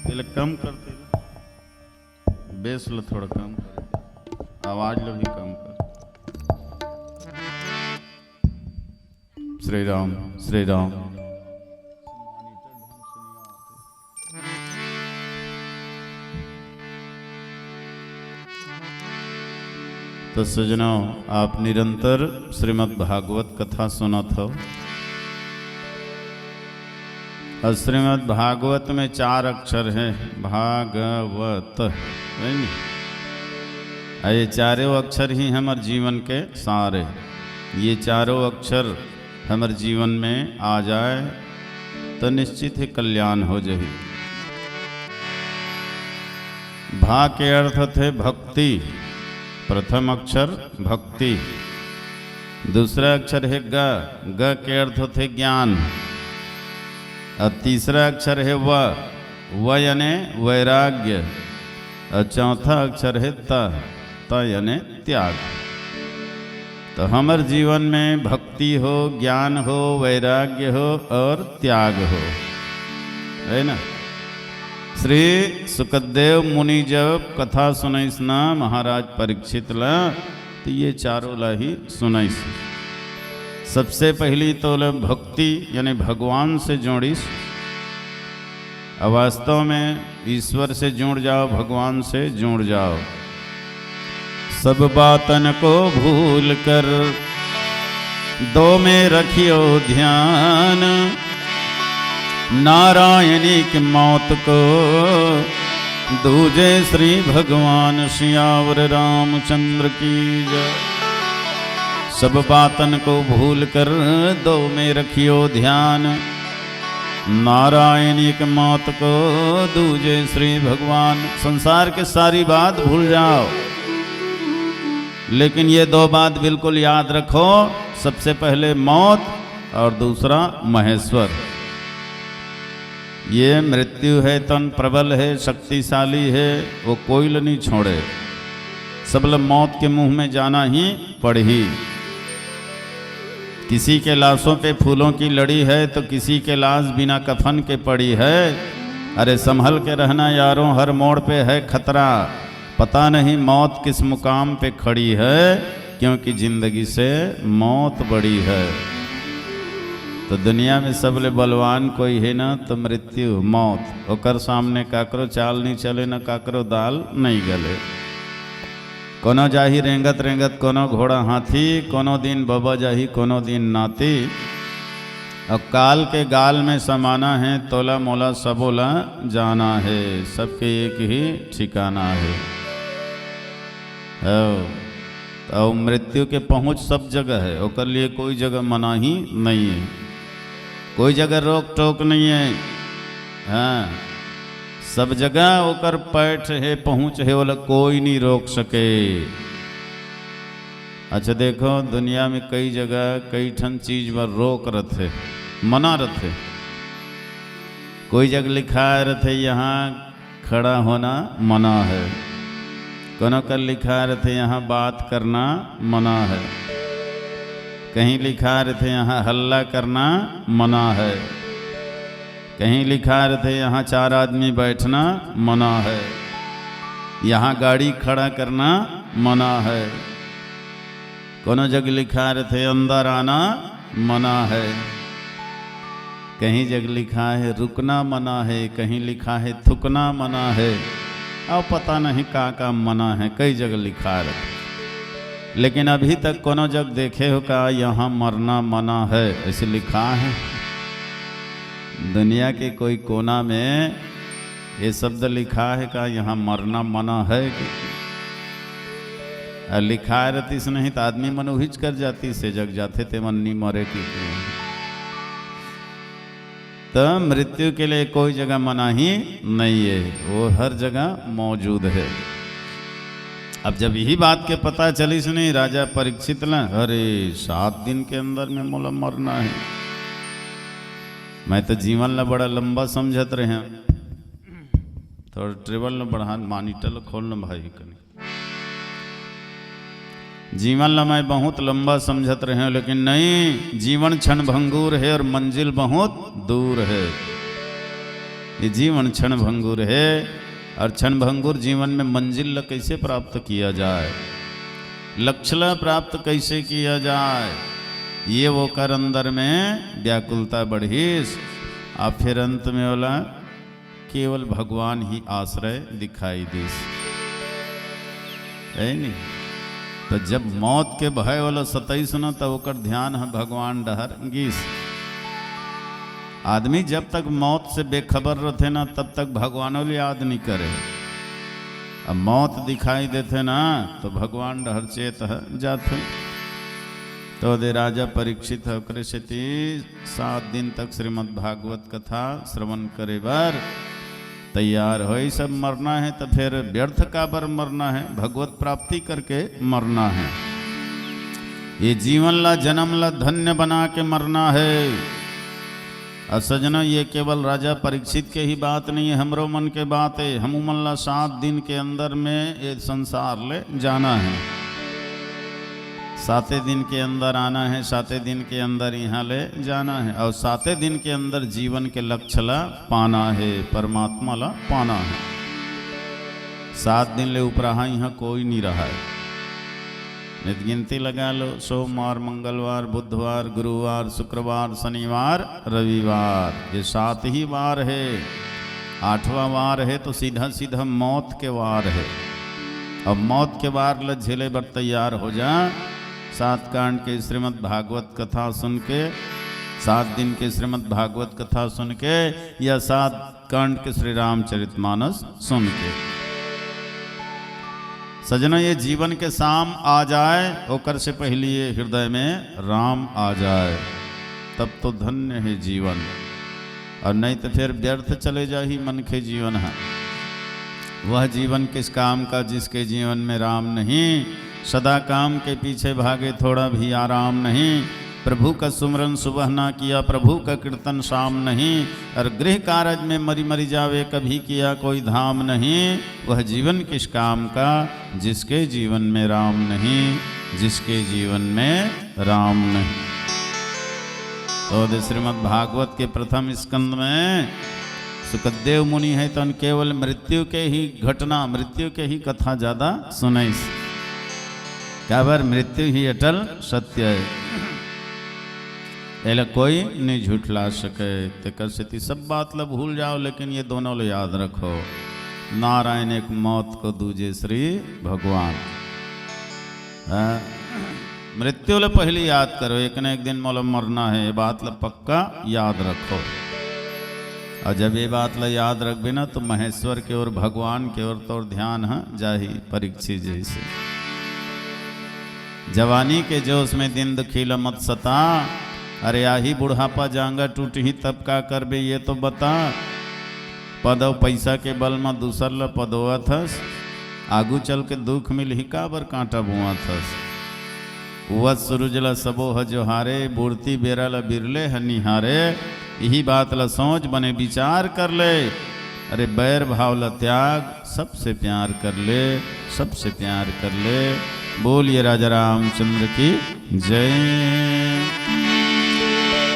એટલે कम करते बेस लो थोड़ा कम कर आवाज लो भी कम कर। श्री राम श्री राम। तो सजनों, आप निरंतर श्रीमद् भागवत कथा सुनत हो। और श्रीमद् भागवत में 4 अक्षर हैं, भागवत। ये चारों अक्षर ही हमारे जीवन के सारे। ये चारों अक्षर हमारे जीवन में आ जाए तो निश्चित ही कल्याण हो जाए। भा के अर्थ थे भक्ति, प्रथम अक्षर भक्ति। दूसरा अक्षर है ग, ग के अर्थ थे ज्ञान। और तीसरा अक्षर है व यानी वैराग्य। और चौथा अक्षर है त यानी त्याग। तो हमारे जीवन में भक्ति हो, ज्ञान हो, वैराग्य हो और त्याग हो, है ना। श्री सुखदेव मुनि जब कथा सुनाइस ना महाराज परीक्षित ला, तो ये चारों ला ही सुनाइस। सबसे पहली तो भक्ति यानी भगवान से जोड़िस। वास्तव में ईश्वर से जुड़ जाओ, भगवान से जुड़ जाओ। सब बातन को भूल कर दो में रखियो ध्यान, नारायणी की मौत को दूजे श्री भगवान सियावर रामचंद्र की जय। सब बातन को भूल कर दो में रखियो ध्यान, नारायणी की मौत को दूजे श्री भगवान। संसार के सारी बात भूल जाओ, लेकिन ये 2 बात बिल्कुल याद रखो। सबसे पहले मौत और दूसरा महेश्वर। ये मृत्यु है, तन प्रबल है, शक्तिशाली है, वो कोई नहीं छोड़े। सब मौत के मुंह में जाना ही पड़ी। किसी के लाशों पे फूलों की लड़ी है तो किसी के लाश बिना कफन के पड़ी है। अरे संभल के रहना यारों, हर मोड़ पे है खतरा। पता नहीं मौत किस मुकाम पे खड़ी है, क्योंकि जिंदगी से मौत बड़ी है। तो दुनिया में सबले बलवान कोई है ना, तो मृत्यु मौत। ओकर सामने काकरो चाल नहीं चले, ना काकरो दाल नहीं गले। कोनो जाही रेंगत रेंगत, कोनो घोड़ा हाथी, कोनो दिन बबा जाही, कोनो दिन नाती। और काल के गाल में समाना है, तोला मोला सबोला जाना है। सबके एक ही ठिकाना है। और मृत्यु के पहुँच सब जगह है, ओकर लिए कोई जगह मनाही नहीं है, कोई जगह रोक टोक नहीं है। हाँ, सब जगह ओकर पैठ है, पहुँच है, वाला कोई नहीं रोक सके। अच्छा देखो, दुनिया में कई जगह कई ठन चीज पर रोक रथे, मना रथे। कोई जगह लिखा रथे यहाँ खड़ा होना मना है, कोनो कर लिखा रथे यहाँ बात करना मना है, कहीं लिखा रथे यहाँ हल्ला करना मना है, कहीं लिखा रहे यहाँ 4 आदमी बैठना मना है, यहाँ गाड़ी खड़ा करना मना है। कोनो जगह लिखा रहे अंदर आना मना है, कहीं जगह लिखा है रुकना मना है, कहीं लिखा है थूकना मना है। अब पता नहीं का मना है, कई जगह लिखा रहे। लेकिन अभी तक कोनो जगह देखे हो का यहाँ मरना मना है, ऐसे लिखा है? दुनिया के कोई कोना में ये शब्द लिखा है का यहाँ मरना मना है? लिखा रहती से नहीं तो आदमी मनोहिच कर जाती से जग जाते थे मन नहीं मरे की। तो मृत्यु के लिए कोई जगह मना ही नहीं है, वो हर जगह मौजूद है। अब जब यही बात के पता चली से नहीं राजा परीक्षित ला, अरे 7 दिन के अंदर में मोला मरना है। मैं तो जीवन ला बड़ा लंबा समझत रहे हैं। थोड़ा ट्रेवल न बढ़ा मानिटर खोल न भाई कनी। जीवन ला मैं बहुत लंबा समझत रहे हैं, लेकिन नहीं, जीवन क्षण भंगूर है और मंजिल बहुत दूर है। ये जीवन क्षण भंगुर है, और क्षण भंगुर जीवन में मंजिल कैसे प्राप्त किया जाए, लक्ष्य प्राप्त कैसे किया जाए, ये वो कर अंदर में व्याकुलता बढ़ीस। और फिर अंत में बोला केवल भगवान ही आश्रय दिखाई देस, है नहीं। तो जब मौत के भय वाला सतैस न तब ओकर ध्यान है भगवान डहर गीस। आदमी जब तक मौत से बेखबर रहते ना तब तक भगवानों लिए याद नहीं करे। अब मौत दिखाई देते ना तो भगवान डहर चेत जाते। तो दे राजा परीक्षित होकर 7 दिन तक श्रीमद् भागवत कथा श्रवण करे बार तैयार हो। सब मरना है तो फिर व्यर्थ का बर मरना है, भगवत प्राप्ति करके मरना है। ये जीवन ला जन्म ला धन्य बना के मरना है। और सजना ये केवल राजा परीक्षित के ही बात नहीं है, हमरो मन के बात है। हम मन ला 7 दिन के अंदर में ये संसार ले जाना है, 7 दिन के अंदर आना है, 7 दिन के अंदर यहाँ ले जाना है। और 7 दिन के अंदर जीवन के लक्ष्य ला पाना है, परमात्मा ला पाना है। 7 दिन ले ऊपर यहाँ कोई नहीं रहा है। नित गिनती लगा लो, सोमवार, मंगलवार, बुधवार, गुरुवार, शुक्रवार, शनिवार, रविवार, ये 7 ही वार है। 8वां वार है तो सीधा सीधा मौत के वार है। अब मौत के वार ल झेले बर तैयार हो जा। 7 कांड के श्रीमद् भागवत कथा सुन के, 7 दिन के श्रीमद् भागवत कथा सुन के, या 7 कांड के श्री रामचरितमानस सुन के। सजना ये जीवन के शाम आ जाए, ओकर से पहले ये हृदय में राम आ जाए, तब तो धन्य है जीवन। और नहीं तो फिर व्यर्थ चले जा ही मन के जीवन है। वह जीवन किस काम का जिसके जीवन में राम नहीं। सदा काम के पीछे भागे, थोड़ा भी आराम नहीं। प्रभु का सुमरन सुबह ना किया, प्रभु का कीर्तन शाम नहीं। और गृह कार्य में मरी मरी जावे, कभी किया कोई धाम नहीं। वह जीवन किस काम का जिसके जीवन में राम नहीं, जिसके जीवन में राम नहीं। तो श्रीमद् भागवत के प्रथम स्कंद में सुखदेव मुनि है तो केवल मृत्यु के ही घटना, मृत्यु के ही कथा ज़्यादा सुनाई। क्या बार मृत्यु ही अटल सत्य है, ऐला कोई नहीं झूठला सके। तेकर से सब बात ला भूल जाओ, लेकिन ये दोनों लो याद रखो। नारायण एक मौत को दूजे श्री भगवान। मृत्यु ला पहले याद करो, एक न एक दिन मोला मरना है, ये बात ला पक्का याद रखो। और जब ये बात ला याद रखबे ना तो महेश्वर के और भगवान के ओर तो ध्यान है जाही। परीक्षित जैसे जवानी के जोश में दिन दुखीला मत सता, अरे आही बुढ़ापा जांगा टूट ही तब का करबे ये तो बता। पदव पैसा के बल में दूसर ला पदोआ थस, आगू चल के दुख मिल ही का बर कांटा बुआ थस। वत सूरज ला सबो ह जोहारे, बूढ़ती बेरा ला बिरले ह निहारे। यही बात ला सोच बने विचार कर ले। अरे बैर भाव ला त्याग, सबसे प्यार कर ले, सबसे प्यार कर ले। बोलिए राजा रामचंद्र की जय।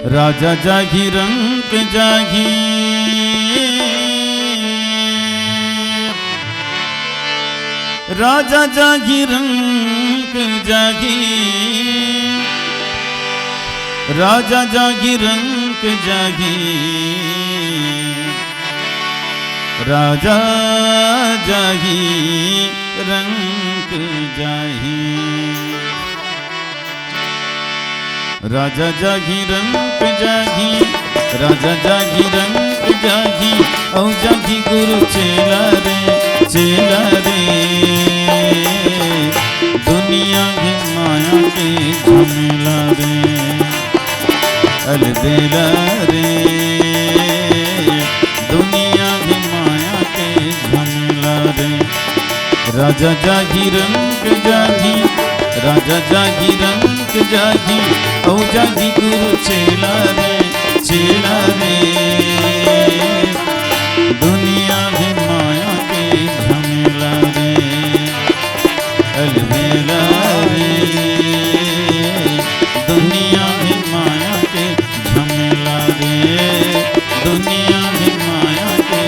राजा जागी रंग जागी, राजा जागी रंग जागी, राजा जागी रंग जागी, राजा जागी रंग जाही। राजा जागी रंग जागी, राजा जागी रंग जागी। औ जागी गुरु चेला रे, चेला रे। दुनिया की माया के झमेला रे, अलबेला रे। दुनिया की माया के झमेला रे। राजा जागी रंग जागी, राजा जागी रंग जागी। औ जागी गुरु चेला रे, चेला रे। दुनिया है माया के झमेला रे, अलबेला रे। दुनिया है माया के झमेला रे, दुनिया है माया के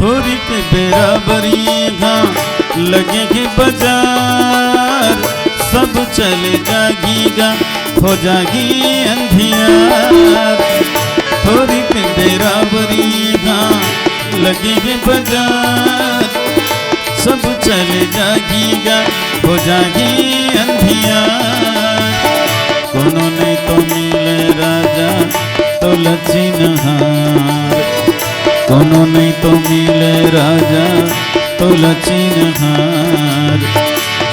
थोड़ी के बेराबरी घा लगे के बाजार, सब चले जागीगा हो जागी अंधियार। थोड़ी के बेराबरी घा लगे के बाजार, सब चले जागीगा हो जागी अंधियार। कोनो नहीं तो मिले राजा तो लचिनहार, कोनो नहीं तो मिले राजा तो लचिनहार।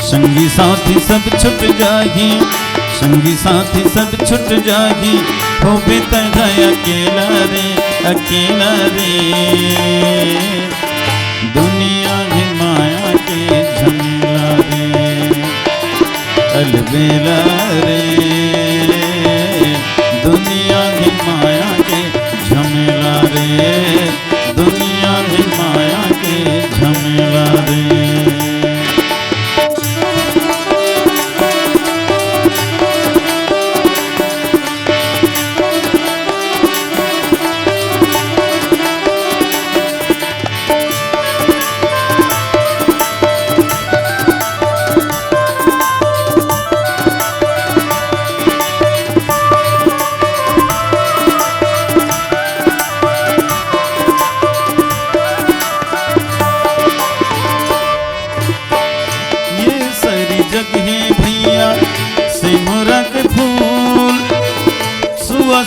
संगी साथी सब छुट जागी, संगी साथी सब छुट जागी, हो बेता अकेला रे अकेला रे। दुनिया भी माया के झमेला रे अलबेला रे। दुनिया भी माया के झमेला रे, दुनिया भी माया के झमेला रे।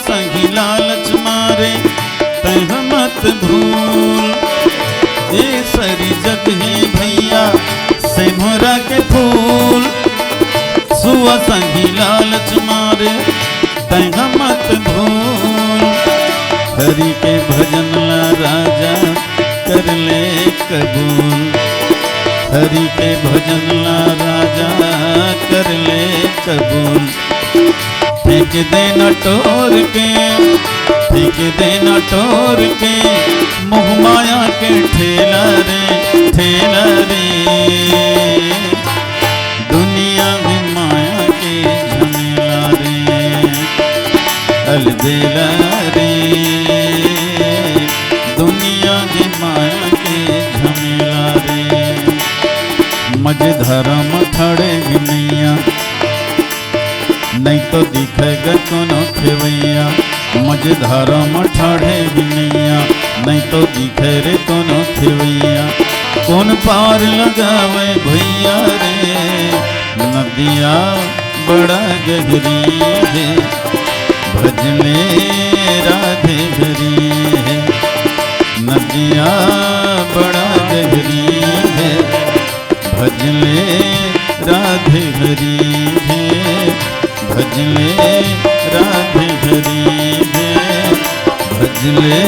संगी लालच मारे तह मत भूल, ये सारी जग है भैया सिमरा के फूल। सुआ संगी लालच मारे तह मत भूल, हरि के भजन ला राजा कर ले कबूल। हरि के भजन ला राजा कर ले कबूल। फेंक देना टोर के, फेंक देना टोर के, मोह माया के ठेला रे ठेला रे। दुनिया भी माया के झमेला रे अलबेला रे। दुनिया भी माया के झमेला रे। मझधारा मथाड़े गिनैया नहीं तो दिखेगा कोनो खेवैया। मझधारा मठाड़े गिनैया नहीं तो दिखे रे कोनो खेवैया। कौन पार लगावे भैया रे नदिया बड़ा गहरी है, भजले राधे हरी है। नदिया बड़ा गहरी है, भजले राधे हरी है। भजले राधे हरी है, भजले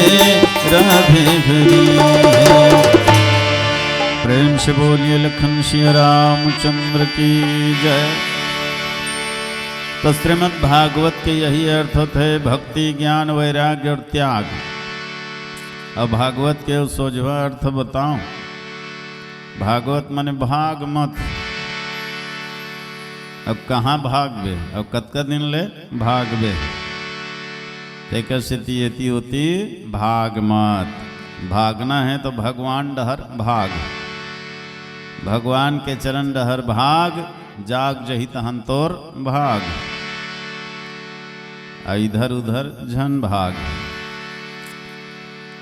राधे हरी है। प्रेम से बोलिए लखन श्री रामचंद्र की जय। तो श्रीमद् भागवत के यही अर्थ थे भक्ति ज्ञान वैराग्य और त्याग। अब भागवत के सोझवा अर्थ बताऊं। भागवत माने भाग मत। अब कहाँ भागबे, अब कतका दिन ले भागबे। एक स्थिति येती होती भाग मत। भागना है तो भगवान डहर भाग, भगवान के चरण डहर भाग। जाग जही तहन तोर भाग, इधर उधर झन भाग।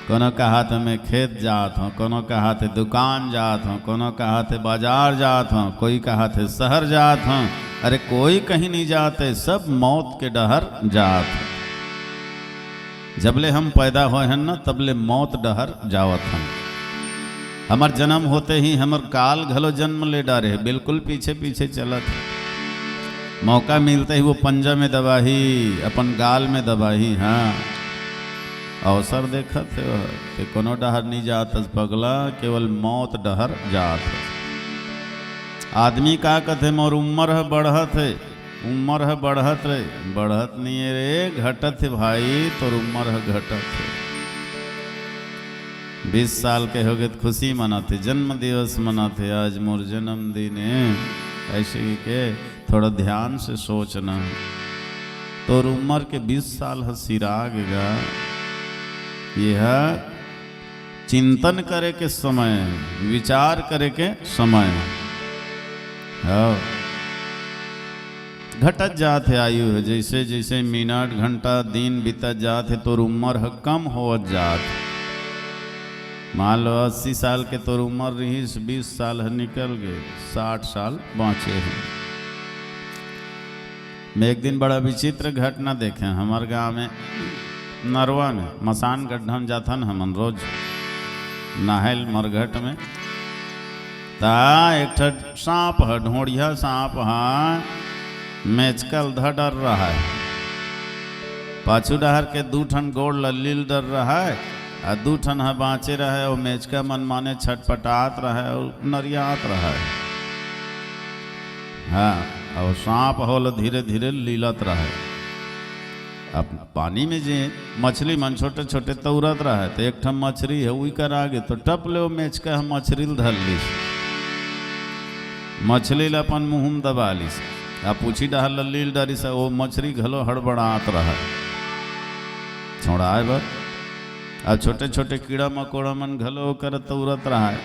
कोनो कहा थे मैं खेत जात हूँ, कोनो कहा थे दुकान जात हूँ, कोनो कहा थे बाजार जात हूँ, कोई कहा थे शहर जात हूँ। अरे कोई कहीं नहीं जाते, सब मौत के डहर जात। जबले हम पैदा होए हैं ना तबले मौत डहर जावत हैं। हमार जन्म होते ही हमर काल घलो जन्म ले डारे, बिल्कुल पीछे पीछे चलत। मौका मिलते ही वो पंजा में दबाही, अपन गाल में दबाही। हाँ अवसर देखा थे कि कोनो डहर नहीं जात पगला, केवल मौत डहर जात। आदमी का कहते मोर उम्र है बढ़त है, उम्र है बढ़त रे, बढ़त नहीं है रे घटत है भाई, तोर उम्र है घटत है। 20 साल के हो गए तो खुशी मनाते, जन्म दिवस मनाते, आज मोर जन्मदिन है। ऐसे ही के थोड़ा ध्यान से सोचना, तोर उम्र के 20 साल है सिरागेगा। यह चिंतन करे के समय, विचार करे के समय। हाँ, घटत जात है आयु है, जैसे जैसे मिनट घंटा दिन बीतत जात है तोर उम्र है कम होवत जात। मान लो 80 साल के तोर उम्र रही, 20 साल है निकल गए, 60 साल बाँचे हैं। मैं एक दिन बड़ा विचित्र घटना देखे हमारे गांव में, नरवा में मसान गड्ढा में जाता न हमन रोज नहल मरघट में, ता एक सांप है, ढोड़िया सांप है, मेचकल धर रहा है, पाछू डहर के 2 ठन गोड़ लल्लील डर रहा है, और 2 ठन है बाँचे रहे, और मेचका मन माने छटपटात रहे और नरियात रहा है। हाँ, और सांप होल धीरे धीरे लीलत रहे। अब पानी में जे मछली मन छोटे छोटे तौरत रहे, तो एक ठन मछली है वही कर आगे तो टप ले मेचका हम मछली धर लीस, मछली ला अपन मुँह में दबा लीस, आ पूछी डहर लल्लील डरी से वो मछली घलो हड़बड़ात रहा छोड़ाए बर। अब छोटे छोटे कीड़ा मकोड़ा मन घलो कर तौरत रहा है।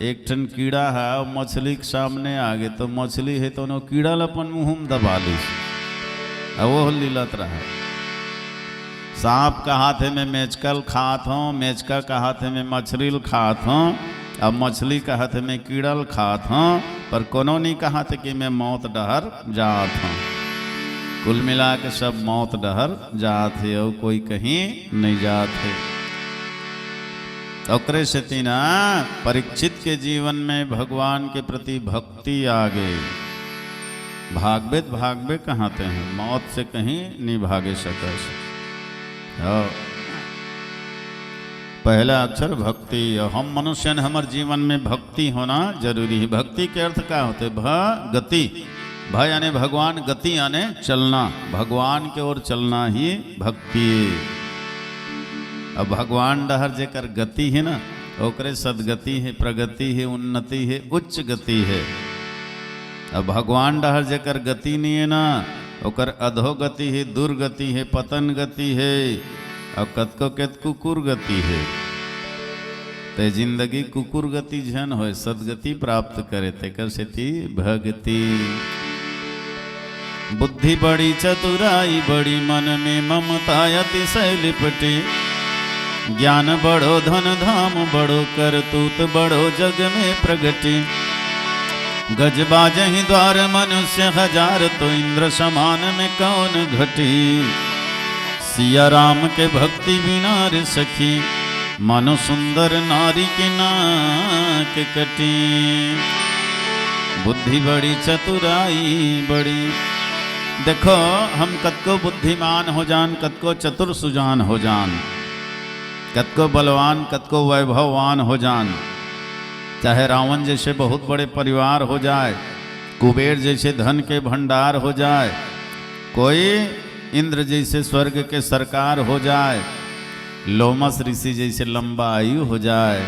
एक ठन कीड़ा है और मछली के सामने आ गए तो मछली है तो नो कीड़ा अपन मुँह में दबा ली, अब वो लीलत रहा। सांप का हाथ में मेचकल खात हूँ, मेचका का हाथ में मछली खात हूँ, अब मछली का हाथ में कीड़ल खात हूँ, पर कोनो नहीं कहा था कि मैं मौत डहर जात हूँ। कुल मिला के सब मौत डहर जात है और कोई कहीं नहीं जात है। ओकरे से तीना परीक्षित के जीवन में भगवान के प्रति भक्ति आ गई। भागवे कहते हैं, मौत से कहीं नहीं भागे सके। पहला अक्षर भक्ति। हम मनुष्य ने हमारे जीवन में भक्ति होना जरूरी है। भक्ति के अर्थ क्या होते? गति। भ यानी भगवान, गति यानी चलना, भगवान के ओर चलना ही भक्ति। अब भगवान डहर जेकर गति है ना, ओकरे सदगति है, प्रगति है, उन्नति है, उच्च गति है। अब भगवान डहर जेकर गति नहीं है ना, ओकर अधोगति है, दुर्गति है, पतन गति है, और कतको केत कुकुर गति है। ते जिंदगी कुकुर गति झन हो, सदगति प्राप्त करे ते कसेती भक्ति। बुद्धि बड़ी चतुराई बड़ी, मन में ममता अतिशय लिपटी। ज्ञान बड़ो धन धाम बड़ो, करतूत बड़ो जग में प्रगति। गज बाजहि द्वार मनुष्य हजार, तो इंद्र समान में कौन घटी। सिया राम के भक्ति बिना रे सखी, मानो सुंदर नारी के नाक कटी। बुद्धि बड़ी चतुराई बड़ी। देखो हम कतको बुद्धिमान हो जान, कतको चतुर सुजान हो जान, कतको बलवान कतको वैभववान हो जान, चाहे रावण जैसे बहुत बड़े परिवार हो जाए, कुबेर जैसे धन के भंडार हो जाए, कोई इंद्र जैसे स्वर्ग के सरकार हो जाए, लोमस ऋषि जैसे लंबा आयु हो जाए,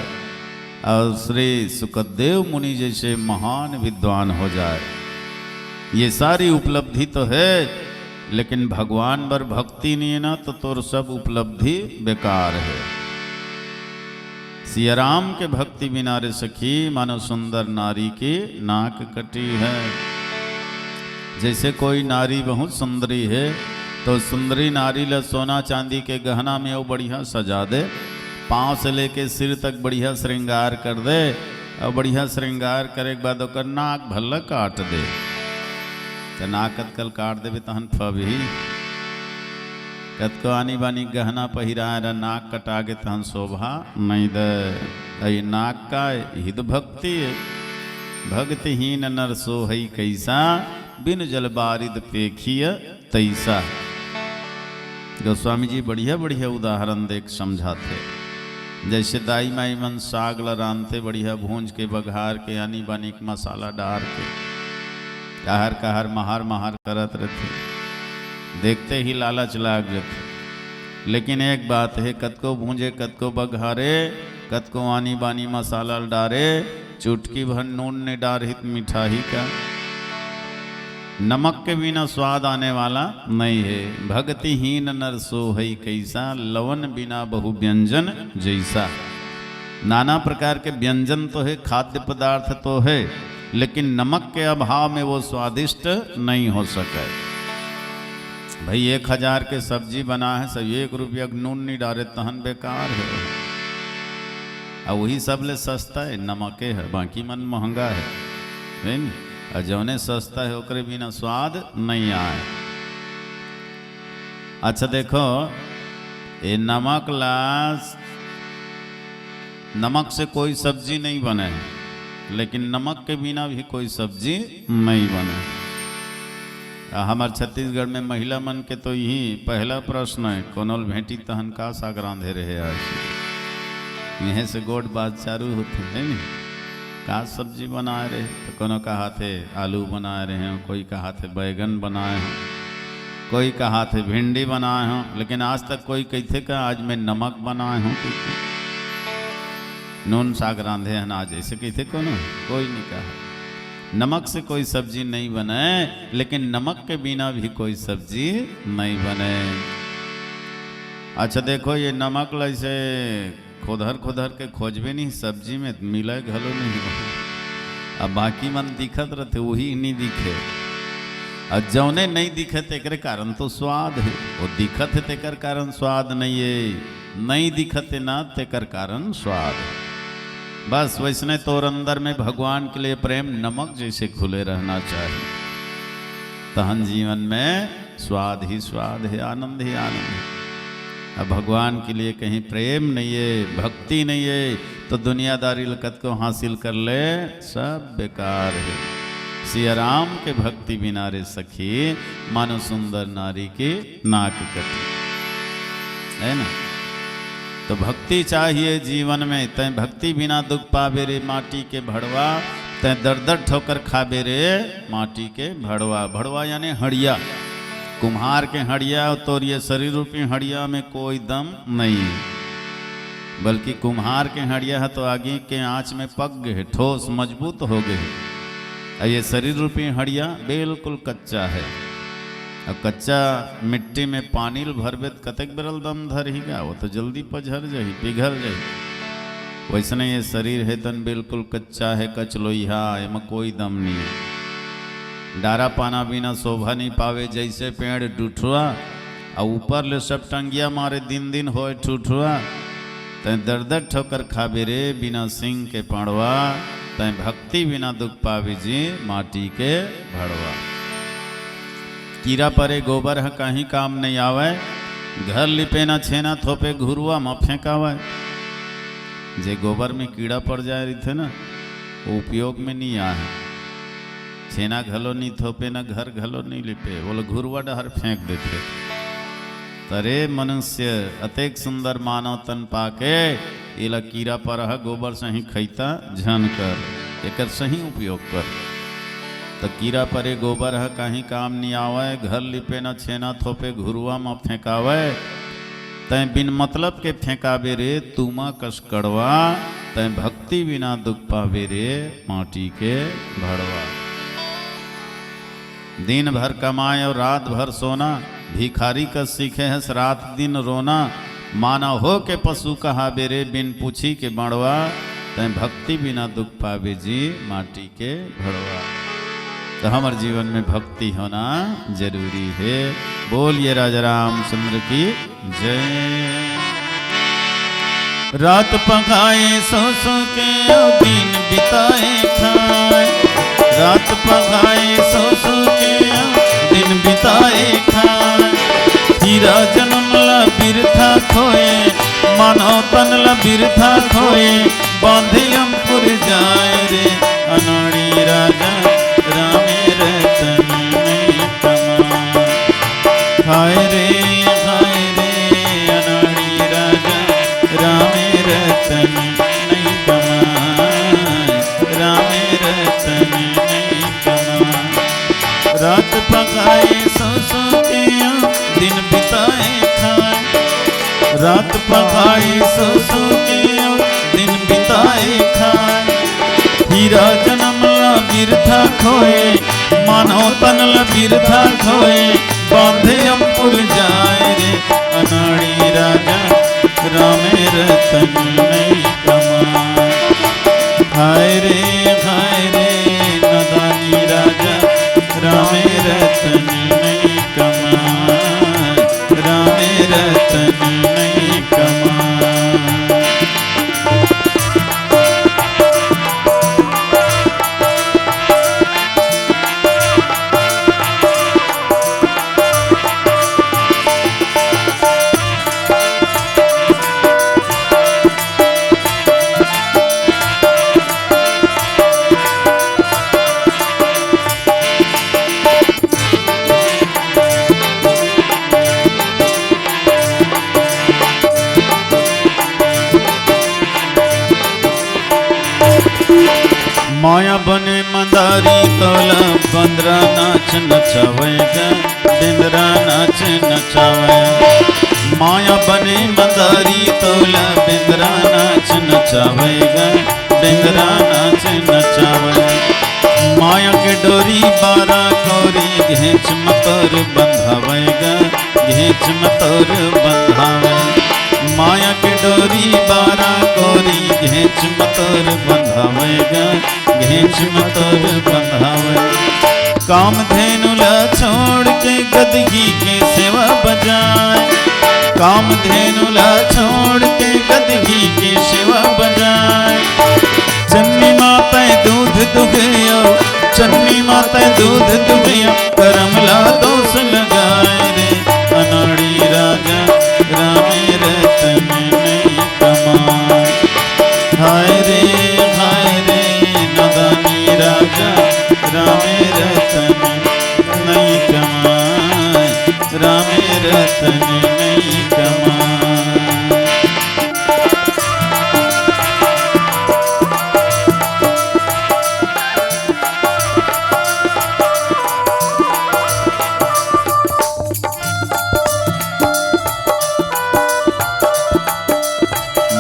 और श्री सुखदेव मुनि जैसे महान विद्वान हो जाए, ये सारी उपलब्धि तो है, लेकिन भगवान पर भक्ति नहीं है ना, तो तोर सब उपलब्धि बेकार है। सिया राम के भक्ति बिना रे सखी, मानो सुंदर नारी की नाक कटी है। जैसे कोई नारी बहुत सुंदरी है, तो सुंदरी नारी ला सोना चांदी के गहना में वो बढ़िया सजा दे, पाँव से लेके सिर तक बढ़िया श्रृंगार कर दे, और बढ़िया श्रृंगार करे के बाद ओकर नाक भल्ला काट दे। तो नाक कतकल काट देवे तहन फबही, कतको आनी बानी गहना पहिराए नाक कटा के तहन शोभा नहीं दे। नाक का हित भक्ति। भक्तिहीन नर सोहई कैसा, बिन जल बारिद पेखिय तैसा। गोस्वामी जी बढ़िया बढ़िया उदाहरण देख समझाते। जैसे दाई माई मन साग लरानते बढ़िया भूंज के बघार के आनी बानी मसाला डार के कहर कहर महार महार करत रहते, देखते ही लालच लाग जाते। लेकिन एक बात है, कतको भूंजे कतको बघारे, कतको आनी बानी मसाला डारे, चुटकी भर नून ने डारहित मिठाई का। नमक के बिना स्वाद आने वाला नहीं है। भक्तिहीन नर सोहई कैसा, लवन बिना बहु व्यंजन जैसा। नाना प्रकार के व्यंजन तो है, खाद्य पदार्थ तो है, लेकिन नमक के अभाव में वो स्वादिष्ट नहीं हो सके। भाई 1000 के सब्जी बना है, सब 1 रुपया नून नहीं डाले तहन बेकार है। और वही सब ले सस्ता है नमके है, बाकी मन महंगा है नहीं। और जौने सस्ता है ओकरे बिना स्वाद नहीं आए। अच्छा देखो, ये नमक से कोई सब्जी नहीं बने है, लेकिन नमक के बिना भी कोई सब्जी नहीं बने। हमारे छत्तीसगढ़ में महिला मन के तो यही पहला प्रश्न है, कोनोल भेंटी तहन का साग रांधे रहे आज। यहीं से गोट बात चालू होते है नहीं, का सब्जी बनाए रहे, तो कोनो का हाथे आलू बनाए रहे हैं, कोई का हाथे बैगन बनाए हैं, कोई का हाथे भिंडी बनाए हों, लेकिन आज तक कोई कहते का आज मैं नमक बनाए हूँ, नून साग रांधे हैं आज, ऐसे कहते कोई नहीं कहा। नमक से कोई सब्जी नहीं बने, लेकिन नमक के बिना भी कोई सब्जी नहीं बने। अच्छा देखो, ये नमक ऐसे खोदर के खोजबे नहीं, सब्जी में मिले घलो नहीं। अब बाकी मन दिखत रहते, वही नहीं दिखे। और जौने नहीं दिखे तेकर कारण तो स्वाद है, वो दिखत है तेकर कारण स्वाद नहीं है, नहीं दिखत है ना तेकर कारण स्वाद है। बस वैसने तोर अंदर में भगवान के लिए प्रेम नमक जैसे घुले रहना चाहिए, तहन जीवन में स्वाद ही स्वाद है, आनंद ही आनंद है। अब भगवान के लिए कहीं प्रेम नहीं है, भक्ति नहीं है, तो दुनियादारी लकत को हासिल कर ले सब बेकार है। सिया राम के भक्ति बिना रे सखी, मानो सुंदर नारी की नाक कटी, है ना। तो भक्ति चाहिए जीवन में। तय भक्ति बिना दुख पावे रे माटी के भड़वा, तय दर दर ठोकर खाबे रे माटी के भड़वा। भड़वा यानी हड़िया, कुम्हार के हड़िया, तो ये शरीर रूपी हड़िया में कोई दम नहीं, बल्कि कुम्हार के हड़िया है तो आगे के आँच में पक गए, ठोस मजबूत हो गए। ये शरीर रूपी हड़िया बिल्कुल कच्चा है। अब कच्चा मिट्टी में पानी भरबे कतक बेरल दम धरहीगा, वो तो जल्दी पझर जाही, पिघल जाही। वैसने ये शरीर है तन बिल्कुल कच्चा है, कचलोइहा, एमा कोई दम नहीं है। डारा पाना बिना शोभा नहीं पावे, जैसे पेड़ डूठुआ और ऊपर ले सब टंगिया मारे दिन दिन होए ठूठुआ। तय दर दर ठोकर खाबे रे बिना सिंह के पड़वा, तय भक्ति बिना दुख पावे जी माटी के भड़वा। कीड़ा परे गोबर है कहीं काम नहीं आवे, घर लिपे ना छेना थोपे घुरुआ में फेंकावे। जे गोबर में कीड़ा पड़ जाए रही थे ना, वो उपयोग में नहीं आए। छेना घलो नहीं थोपे ना घर घलो नहीं लिपे, बोले घुरुआ डहर फेंक देते। तरे मनुष्य अतेक सुंदर मानव तन पाके, इला कीड़ा पर है गोबर सही खैता झन कर, एकर सही उपयोग कर। तो कीड़ा परे गोबर है कहीं काम नहीं आवे, घर लिपे न छेना थोपे घुरुआ में फेंकावे। तय बिन मतलब के फेंकावे रे तुमा कस कड़वा, तय भक्ति बिना दुख पावे रे माटी के भड़वा। दिन भर कमाए और रात भर सोना, भिखारी का सीखे है रात दिन रोना। माना हो के पशु कहावे रे बिन पूछी के बड़वा, तय भक्ति बिना दुख पावे जी माटी के भड़वा। तो हमारे जीवन में भक्ति होना जरूरी है। बोलिए राजा रामचंद्र की जय। रात पकाए सो सो के दिन बिताए खाए, रात पकाए सो सो के दिन बिताए खाए। हीरा जन्म ला बिरथा खोए, मानो तन ला बिरथा खोए। बांधे अंकुर जाए रे अनाड़ी राजा, रामे रतन नहीं कमा। खाए रे अनाड़ी राजा, रामे रतन नहीं कमा, रामे रतन नहीं कमा। रात पकाए सो सो के दिन बिताए खाए, रात पकाए सो सो के दिन बिताए खाए। हीरा जन्म ला बिरथा खोए, मानो तन ला बिरथा खोए। बांधे अंकुर जाए रे अनाड़ी राजा, रामे रतन नहीं कमा। हाय रे नदानी राजा रामे रतन नहीं कमाए, रामे रतन नहीं कमाए। माया बने मंदारी तोला बंदरा नाच नचावेगा, बिंदरा नाच नचावे। माया बने मंदारी तोला बिंदरा नाच नचावेगा, बिंदरा नाच नचावे। माया के डोरी बारा कोरी घेच मतोर बंधावेगा, घेच मतोर बंधावे। माया के डोरी बारा कोरी घेच मतोर बंधावेगा, घेच मतोर बंधावे। कामधेनु ला छोड़ के गदही के सेवा बजाए, कामधेनु ला छोड़ के गदही के सेवा बजाए। चन्नी माता दूध दुहियो, चन्नी माता दूध दुहियो, करमला दोष लगाए रे। अनाड़ी राजा रामे रतन नहीं कमाए, हाय रे नदानी राजा रामे रतन नहीं कमाए, रामे रतन नहीं कमाए।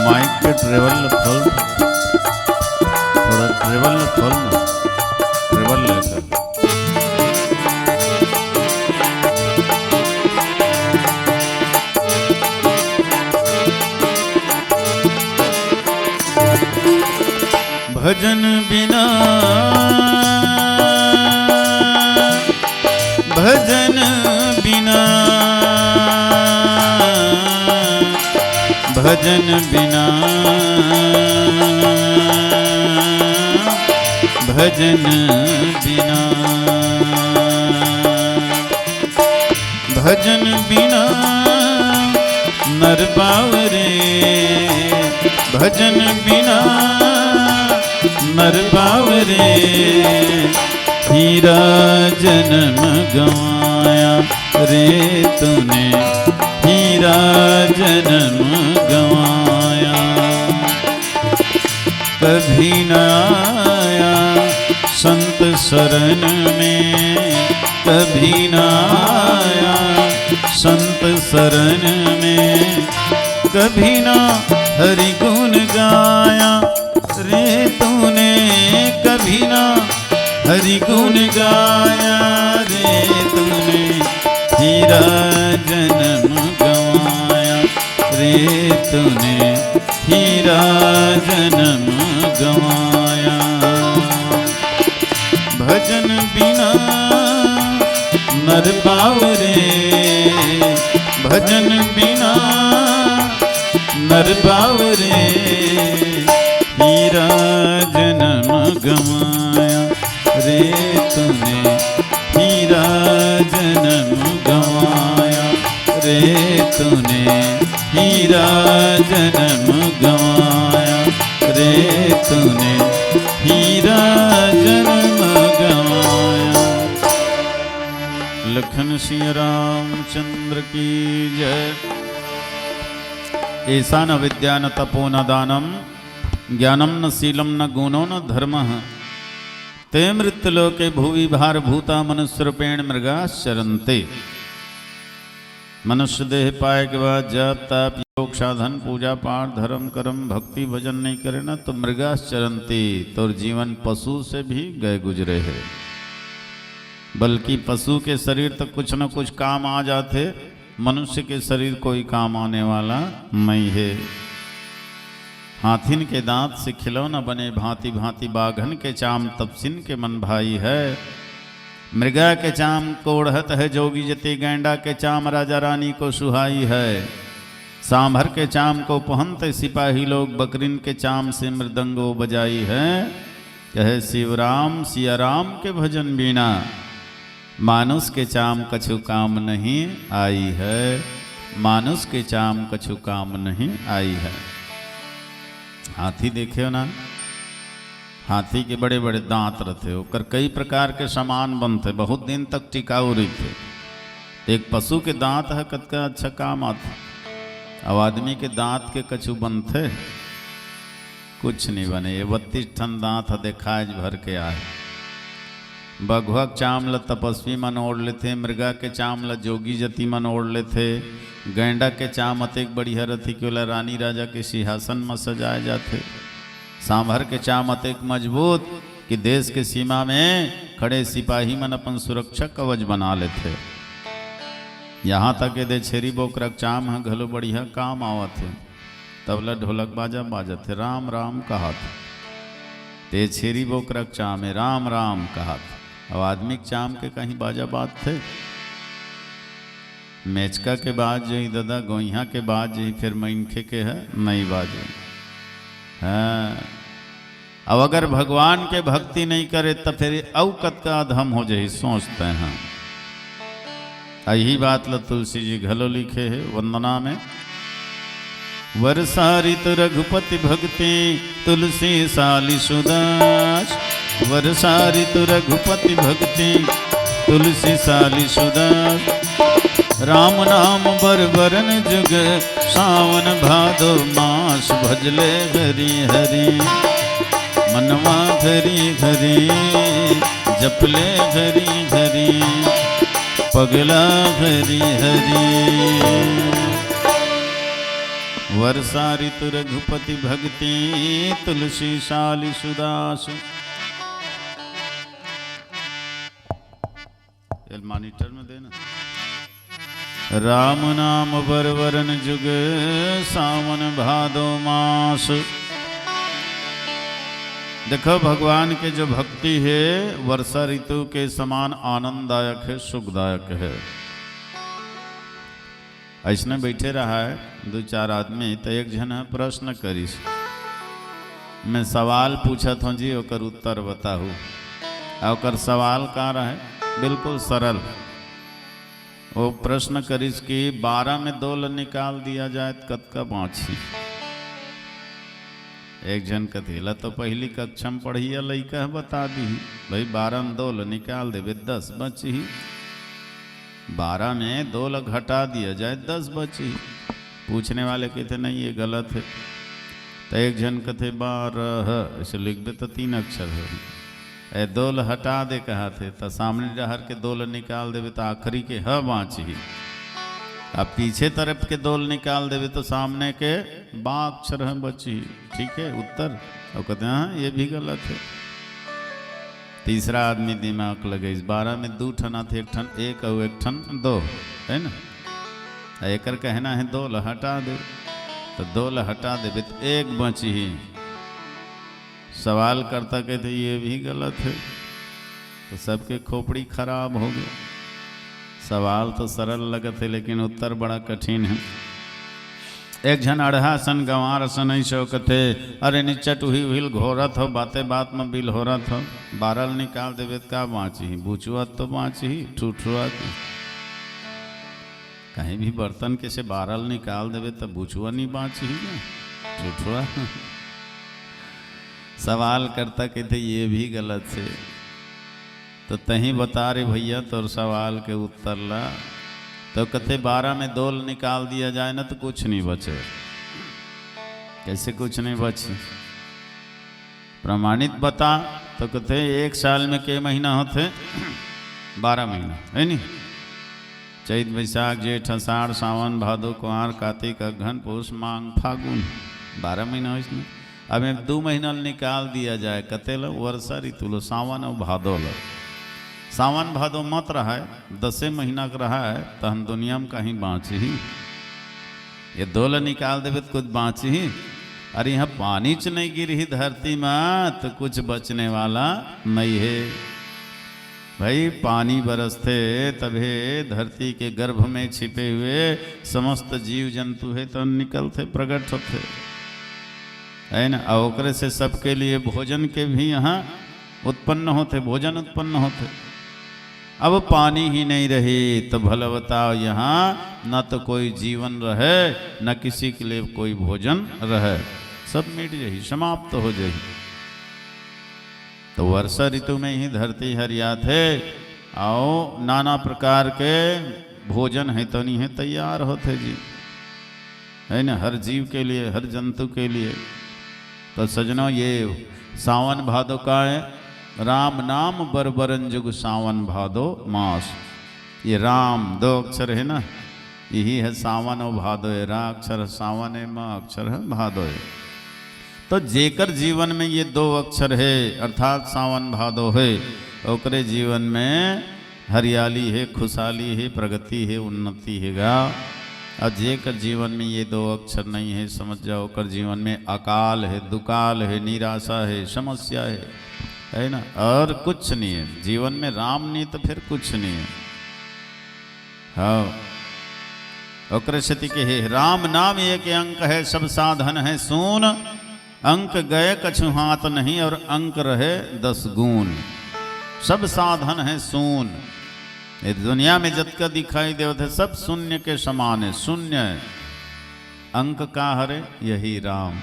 माइक के ट्रेवल खोल, थोड़ा ट्रेवल खोल ना, ट्रेवल लेकर। भजन बिना, भजन बिना, भजन बिना, भजन बिना, भजन बिना नर बावरे, भजन बिना नर बावरे। हीरा जन्म गवाया रे तूने, हीरा जन्म गवाया। कभी न आया संत शरण में, कभी न आया संत शरण में। कभी न हरि गुण गाया रे तूने, कभी न हरि गुण गाया रे तूने। हीरा जन्म गवाया रे तूने, हीरा जन्म गवाया। भजन बिना नर बावरे, भजन बिना नर बावरे। हीरा जन्म गवाया रे तूने, हीरा जन्म गवाया रे तूने। हीरा जन्म गवाया रे तूने, हीरा जन्म गवाया। लखन सिंह रामचंद्र की जय। ऐसा न विद्या न तपो न दानम, ज्ञानम न शीलम न गुणो न धर्मः, ते मृत्युलोके भुवि भारभूता मनुष्यरूपेण मृगाश्चरन्ते। मनुष्य देह पाए के बाद जप तप योग साधन पूजा पाठ धर्म कर्म भक्ति भजन नहीं करे ना तो मृगाश्चरन्ते, तो जीवन पशु से भी गए गुजरे है। बल्कि पशु के शरीर तक कुछ न कुछ काम आ जाते, मनुष्य के शरीर कोई काम आने वाला नहीं है। हाथिन के दांत से खिलौना बने भांति भांति बाघन के चाम तपसिन के मन भाई है। मृगा के चाम को ओढ़त है जोगी जति, गैंडा के चाम राजा रानी को सुहाई है। सांभर के चाम को पहनते सिपाही लोग, बकरीन के चाम से मृदंगो बजाई है। कहे शिवराम सिया राम के भजन बिना, मानुष के चाम कछु काम नहीं आई है। मानुष के चाम कछु काम नहीं आई है। हाथी देखे हो ना, हाथी के बड़े बड़े दांत रहते, होकर कई प्रकार के सामान बनते, बहुत दिन तक टिकाऊ रहते। एक पशु के दांत है कद का अच्छा काम आता, अब आदमी के दांत के कछु बनते कुछ नहीं बने। ये 32 ठन दांत है देखाज भर के आए। बघुआ चाम ल तपस्वी मन ओढ़ लेते, मृगा के चाम ल जोगी जति मन ओढ़ लेते, गैंडा के चाम अतेक बढ़िया रथी के रानी राजा के सिंहासन में सजाए जाते। सांभर के चाम अतेक मजबूत कि देश के सीमा में खड़े सिपाही मन अपन सुरक्षा कवच बना लेते। यहाँ तक के दे छेरी बोकरक चाम है घलो बढ़िया काम आवत है। तबला ढोलक बाजा बाजत है, राम राम कहत। ते छेरी बोकरक चाम है राम राम कहत। अब आदमी के चाम के कहीं बाजा बात थे। मेचका के बाद जो ही दादा गोइहा के बाद जो ही फिर मैनखे के है नहीं बाजे। हाँ, अब अगर भगवान के भक्ति नहीं करे तो फिर अवकत का अधम हो जाए सोचते हैं। यही बात ल तुलसी जी घलो लिखे है वंदना में। वर्षा ऋतु रघुपति भक्ति तुलसी साली सुदास। वर्षा ऋतु रघुपति भक्ति तुलसी साली सुदास। राम नाम बर बरन जुग सावन भादो मास। भजले हरि हरि मनवा घरी घरी, जपले घरी घरी पगला घरी हरि। वर्षा ऋतु रघुपति भक्ति तुलसी साली सुदास। मॉनिटर में देना। राम नाम बरवरन जुग सावन भादो मास। देखो भगवान के जो भक्ति है वर्षा ऋतु के समान आनंददायक है, सुखदायक है। ऐसने बैठे रहा है 2-4 आदमी तो एक जन है प्रश्न करीस। मैं सवाल पूछत हूँ जी, ओकर उत्तर बताहू। ओकर सवाल का रहे बिल्कुल सरल। वो प्रश्न करीस कि 12 में 2 निकाल दिया जाए तो कद का बाँची। एक जन कथेला तो पहली कक्षा में पढ़िया लइका बता दी भाई 12 में 2 निकाल देवे 10 बची। 12 में 2 घटा दिया जाए 10 बची। पूछने वाले कहते नहीं ये गलत है। तो एक जन कहते 12 ऐसे लिख दे तो 3 अक्षर है। 2 हटा दे कहा थे तो सामने जहर के 2 निकाल देवे तो आखिरी के ह बाँची। अब पीछे तरफ के 2 निकाल देवे तो सामने के बा अक्षर है बची। ठीक है उत्तर। और कहते हैं हाँ ये भी गलत है। तीसरा आदमी दिमाग लगे। इस 12 में 2 ठन थे, 1 ठन 1 और 1 ठन 2 है ना। एक कहना है 2 हटा दे तो 2 हटा देवे तो 1 बची ही। सवाल करता कहते ये भी गलत है तो सबके खोपड़ी खराब हो गए। सवाल तो सरल लगत है लेकिन उत्तर बड़ा कठिन है। एक जन अढ़ा सन गंवार सन ऐसे कथे अरे नीचा टूही व्हील घोरत हो, बातें बात में बिल हो रहा हो। 12 निकाल देवे का बाँची, बूचुआत तो बाँची, ठूठुआत कहीं भी बर्तन के से 12 निकाल देवे तो बूचुआ नहीं बाँची ठूठुआ। सवाल करता कहते ये भी गलत से तो तहीं बता रहे भैया तोर सवाल के उत्तर ला। तो कहते 12 में 2 निकाल दिया जाए ना तो कुछ नहीं बचे। कैसे कुछ नहीं बचे? प्रमाणित बता। तो कहते 1 साल में के महीना होते? 12 महीना है नहीं। चैत बैसाख जेठ आषाढ़ सावन भादो कुंवार कार्तिक अगहन पुष माघ फागुन 12 महीना हो इसमें। अब 2 महीना निकाल दिया जाए कते लो? वर्षा ऋतु लो सावन और भादो लो। सावन भादो मत रहा है 10 महीना का रहा है तो हम दुनिया में कहीं बाँची ही। ये 2 निकाल देवे तो कुछ बाँची ही। अरे यहाँ पानी च नहीं गिर ही धरती में तो कुछ बचने वाला नहीं है। भाई पानी बरसते तभे धरती के गर्भ में छिपे हुए समस्त जीव जंतु है तो निकलते प्रकट होते है ना। ओकरे से सबके लिए भोजन के भी यहाँ उत्पन्न होते, भोजन उत्पन्न होते। अब पानी ही नहीं रही तो भला बताओ यहाँ न तो कोई जीवन रहे न किसी के लिए कोई भोजन रहे, सब मिट जाही, समाप्त हो जाही। तो वर्षा ऋतु में ही धरती हरियाथे आओ नाना प्रकार के भोजन है तो नहीं है तैयार होते जी, है ना, हर जीव के लिए, हर जंतु के लिए। तो सजनों ये सावन भादो का है, राम नाम बरबरन जुग सावन भादो मास। ये राम दो अक्षर है ना, यही है सावन और भादो है। रा अक्षर सावन है, माँ अक्षर है भादो है। तो जेकर जीवन में ये दो अक्षर है अर्थात सावन भादो है, ओकरे जीवन में हरियाली है, खुशहाली है, प्रगति है, उन्नति हैगा। और जेकर जीवन में ये दो अक्षर नहीं है समझ जाओ कर जीवन में अकाल है, दुकाल है, निराशा है, समस्या है ना, और कुछ नहीं है जीवन में। राम नहीं तो फिर कुछ नहीं है। हाँ ओकरे सती के है राम नाम एक अंक है, सब साधन है सून। अंक गए कछु हाथ नहीं और अंक रहे 10 गुण। सब साधन है शून। ये दुनिया में जतका दिखाई देवत है सब शून्य के समान है, शून्य है। अंक का हरे यही राम।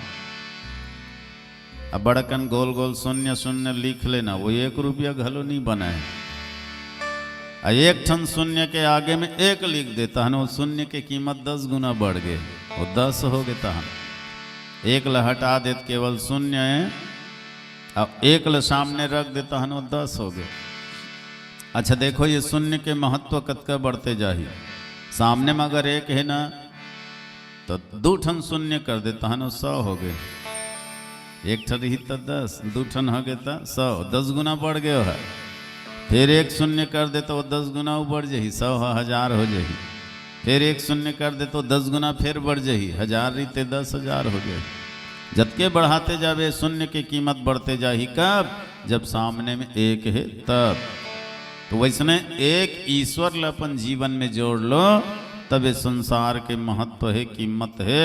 अब बड़कन गोल गोल शून्य शून्य लिख लेना, वो 1 रुपया घलो नहीं बना है। एक ठन शून्य के आगे में 1 लिख देता है, वो शून्य की कीमत 10 गुना बढ़ गए, वो 10 हो गया है। 1 ल हटा देते केवल शून्य है, अब 1 ल सामने रख देता है, वो 10 हो गए। अच्छा देखो ये शून्य के महत्व कतका बढ़ते जाही। सामने में अगर 1 है ना तो 2 ठन शून्य कर देता है ना, 100 हो गए। 1 ठन ही तो 10, 2 ठन हो गए तो 100, 10 गुना बढ़ गए है। फिर 1 शून्य कर दे तो 10 गुना बढ़ जाही, 100 1000 हो जाही। फिर 1 शून्य कर दे तो 10 गुना फिर बढ़ जाही, 1000 रीते 10,000 हो जाए। जबके बढ़ाते जावे शून्य की कीमत बढ़ते जाही। कब? जब सामने में 1 है तब। तो वैसने एक ईश्वर ल अपन जीवन में जोड़ लो तब ये संसार के महत्व है, कीमत है।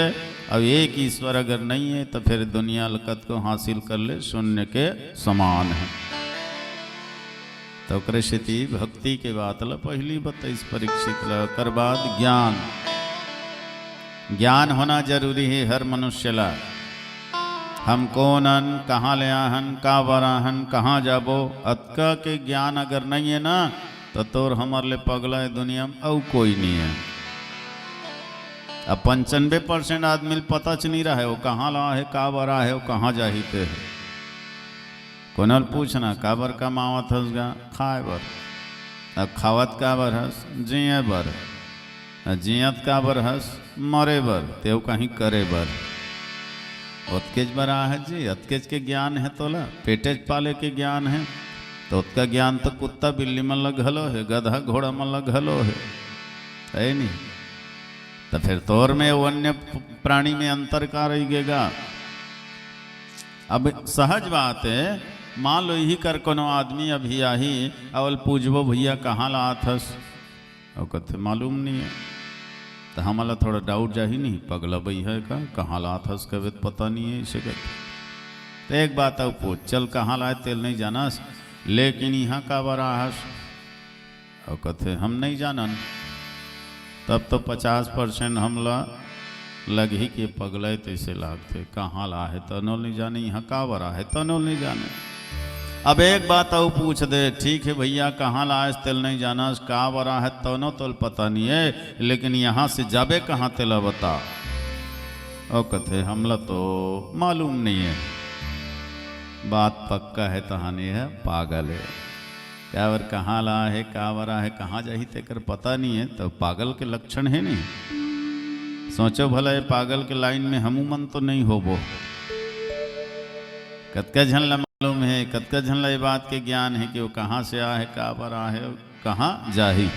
अब एक ईश्वर अगर नहीं है तो फिर दुनिया लकत को हासिल कर ले शून्य के समान है। तो कृषि भक्ति के बात ला पहली बताइस परीक्षित ला, कर बाद ज्ञान। ज्ञान होना जरूरी है हर मनुष्य ला। हम कौन हन, कहाँ ले आहन, का बराहन, कहाँ जाबो, अतका के ज्ञान अगर नहीं है ना तो तोर हमारे लिए पगला है दुनिया में और कोई नहीं है। अब 95% आदमी पता च नहीं रहा है वो कहाँ ला है, का बरा है, वो कहाँ जाहिते है। कोनल पूछना काबर का मावत हस गा, खाए बर। अब खावत का बर हस, जिये बर। जियत का बर हस, मरे बर, तेव कहीं करे बर। उत्केज बरा है जी, उत्केज के ज्ञान है तोला, पेटेज पाले के ज्ञान है तो उसका ज्ञान तो कुत्ता बिल्ली में लग घलो है, गधा घोड़ा में लग घलो है नहीं। तो फिर तोर में वन्य प्राणी में अंतर का रहेगा। अब सहज बात है, मान लो यही कर कोनो आदमी अभी आही अवल पूछबो भैया कहाँ लात हस, और कहते मालूम नहीं है। तो हमारा थोड़ा डाउट जाही नहीं, पगला बई है का, कहाँ लात हस कहे पता नहीं है इसे कहते। तो एक बात अब पूछ, चल कहाँ लाए तेल नहीं जाना लेकिन यहाँ का बरा हस, और कहते हम नहीं जानन। तब तो 50% हमला लग ही के पगले तैसे लागते, कहाँ ला है तनो नहीं जाने, यहाँ का बरा है तनो नहीं जाने। अब एक बात और पूछ दे, ठीक है भैया कहाँ लाए तेल नहीं जाना, का बरा है तनो तो पता नहीं है, लेकिन यहाँ से जाबे कहाँ तेला बता। और कहते हमला तो मालूम नहीं है। बात पक्का है तहानी है, पागल है। क्या बर कहाँ ला है, का बरा है, कहाँ जाही तेकर पता नहीं है, तो पागल के लक्षण है नहीं। सोचो भला ये पागल के लाइन में हमू मन तो नहीं होबो। कतका झन ला मालूम है, कतका झन ला ये बात के ज्ञान है कि वो कहाँ से आ है, का बरा है, कहाँ जाही।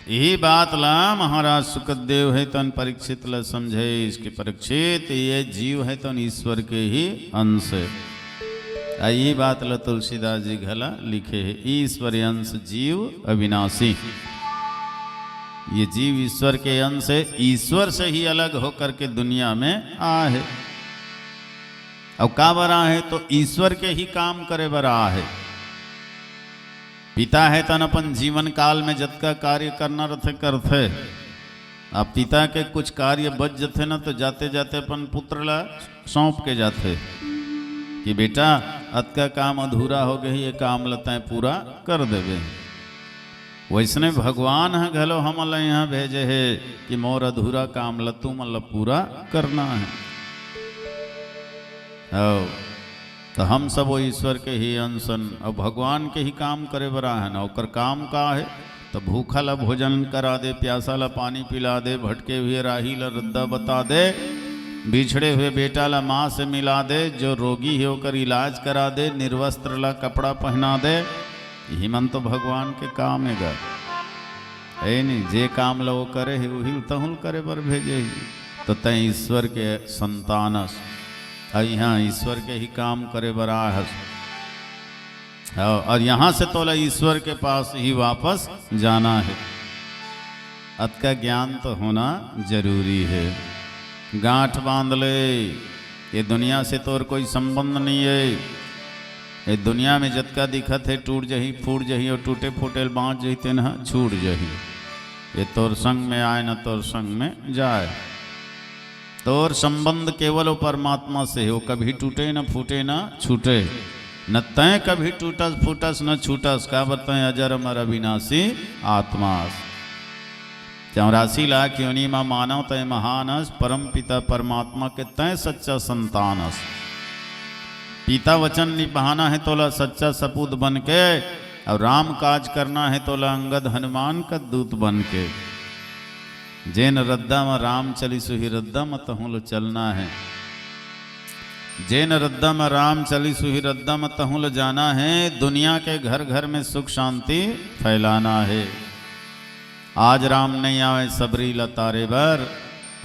यही बात ला महाराज सुखदेव है तन परीक्षित ला समझे। इसके परीक्षित ये जीव है तन ईश्वर के ही अंश है। यही बात ला तुलसीदास जी घला लिखे है, ईश्वर अंश जीव अविनाशी। ये जीव ईश्वर के अंश है, ईश्वर से ही अलग होकर के दुनिया में आहे। अब का बरा है तो ईश्वर के ही काम करे बरा है। पिता है तन अपन जीवन काल में जतका कार्य करना रथे करथे। अब पिता के कुछ कार्य बच जथे ना तो जाते जाते अपन पुत्र ला सौंप के जाते कि बेटा अतका काम अधूरा हो गई, ये काम लताएं पूरा कर देवे। वैसने भगवान है घलो हम यहाँ भेजे है कि मोर अधूरा काम लतू मतलब पूरा करना है। तो हम सब वो ईश्वर के ही अंशन और भगवान के ही काम करे बरा है ना। ओकर काम का है तो भूखा ला भोजन करा दे, प्यासा ला पानी पिला दे, भटके हुए राही ला रद्दा बता दे, बिछड़े हुए बेटा ला माँ से मिला दे, जो रोगी है होकर इलाज करा दे, निर्वस्त्र ला कपड़ा पहना दे। यही मन तो भगवान के काम है गा है नहीं। जे काम ला वो करे है वही तहुल करे बर भेजे ही। तो तय ईश्वर के संतानस यहाँ ईश्वर के ही काम करे बरा है। और यहाँ से तोला ईश्वर के पास ही वापस जाना है। अत का ज्ञान तो होना जरूरी है। गांठ बांध ले, ये दुनिया से तोर कोई संबंध नहीं है। ये दुनिया में जतका दिखत है टूट जही फूट जही और टूटे फूटे बाँच जही तेना छूट जही। ये तोर संग में आए न तोर संग में जाए। तोर संबंध केवल परमात्मा से हो, कभी टूटे न फूटे न छूटे। न तय कभी टूटस फूटस न छूटस, का बताएं अजर अमर अविनाशी आत्मा। 84 लाख योनि माँ मानव तय महानस, परम पिता परमात्मा के तय सच्चा संतानस। पिता वचन निभाना है तोला सच्चा सपूत बन के, और राम काज करना है तोला अंगद हनुमान का दूत बन के। जेन रद्दा में राम चली सुही रद्दा में तहुल चलना है। जेन रद्दा में राम चली सुही रद्दा में तहुल जाना है। दुनिया के घर घर में सुख शांति फैलाना है। आज राम नहीं आवे सबरी लतारे बर,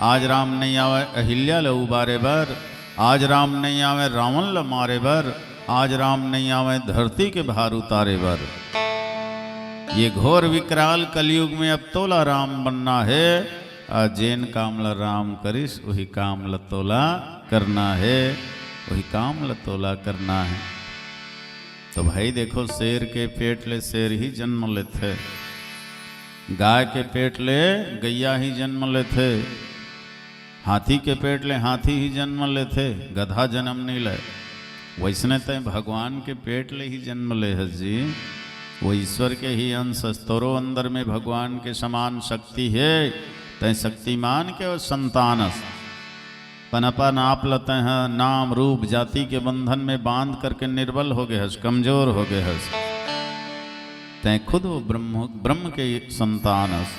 आज राम नहीं आवे अहिल्या ल उबारे बर, आज राम नहीं आवे रावण ल मारे बर, आज राम नहीं आवे धरती के भार उतारे बर। ये घोर विकराल कलयुग में अब तोला राम बनना है। जेन काम ला राम करिस वही काम ला तोला करना है, वही काम ला तोला करना है। तो भाई देखो, शेर के पेट ले शेर ही जन्म लेते, गाय के पेट ले गैया ही जन्म लेते, हाथी के पेट ले हाथी ही जन्म लेते, गधा जन्म नहीं ले। वैसने तय भगवान के पेट ले ही जन्म ले है जी। वो ईश्वर के ही अंश। तोरो अंदर में भगवान के समान शक्ति है, तय शक्तिमान के और संतानस। पनपा नाप लेते हैं, नाम रूप जाति के बंधन में बांध करके निर्बल हो गए हस, कमजोर हो गए हस। तय खुद वो ब्रह्म के संतानस।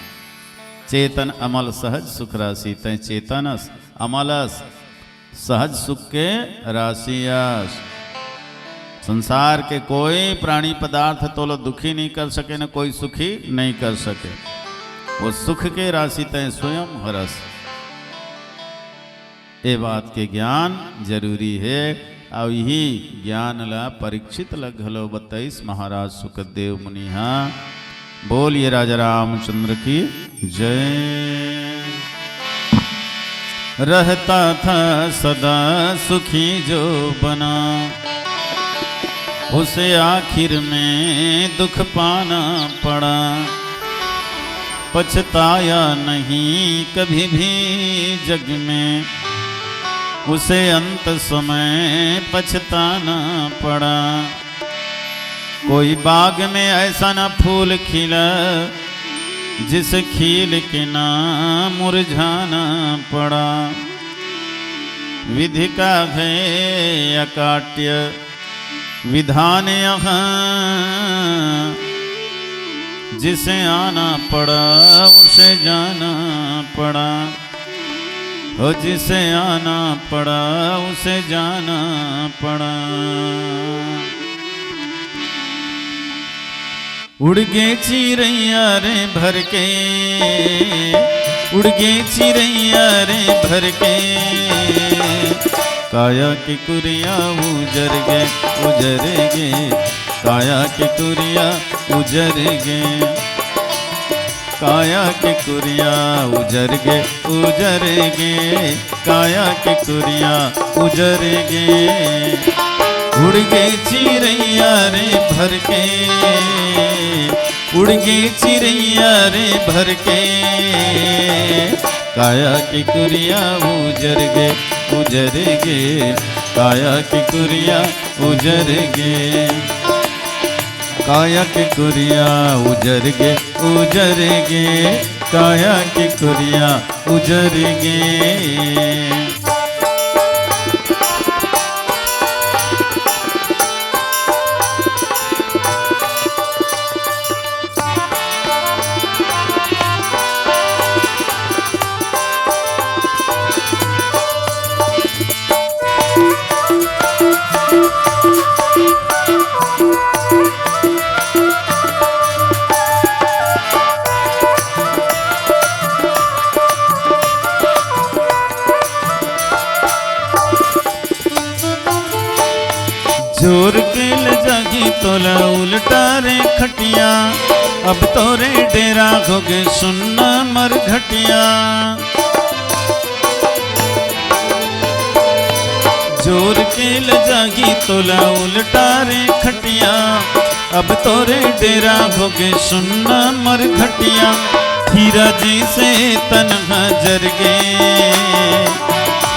चेतन अमल सहज सुख राशि, तय चेतनस अमलस सहज सुख के राशियस। संसार के कोई प्राणी पदार्थ तोलो दुखी नहीं कर सके, न कोई सुखी नहीं कर सके। वो सुख के राशि तय स्वयं हरस। ये बात के ज्ञान जरूरी है। और यही ज्ञान ला परीक्षित लगलो 22 महाराज सुखदेव मुनिहा। बोलिए राजा रामचंद्र की जय। रहता था सदा सुखी जो बना, उसे आखिर में दुख पाना पड़ा। पछताया नहीं कभी भी जग में, उसे अंत समय पछताना पड़ा। कोई बाग में ऐसा न फूल खिला, जिस खिल के ना मुरझाना पड़ा। विधि का है अकाट्य विधान यहाँ, जिसे आना पड़ा उसे जाना पड़ा। हो जिसे आना पड़ा उसे जाना पड़ा। उड़ गे चिड़ैया रे भर के, उड़ गे चिड़ैया रे भर के, काया की कुरिया उजर गे, उजर गे, काया की कुरिया उजर गे, काया के कुरिया उजर गे, उजर गे, काया के कुरिया उजर गे। उड़ गे चिड़ैया रे भर के, उड़ गे चिड़ैया रे भर के, काया की कुरिया उजर गे, उजर गे, काया की कुरिया उजर गे, काया की कुरिया उजर गे, उजर गे, काया की कुरिया उजर गे। जोर के ल जागी तोला उल्टा रे खटिया, अब तोरे डेरा होगे सुनना मर घटिया। जोर के ल जागी तोला उल्टा रे खटिया, अब तोरे डेरा होगे सुनना मर घटिया। हीरा जैसे तन जर गे,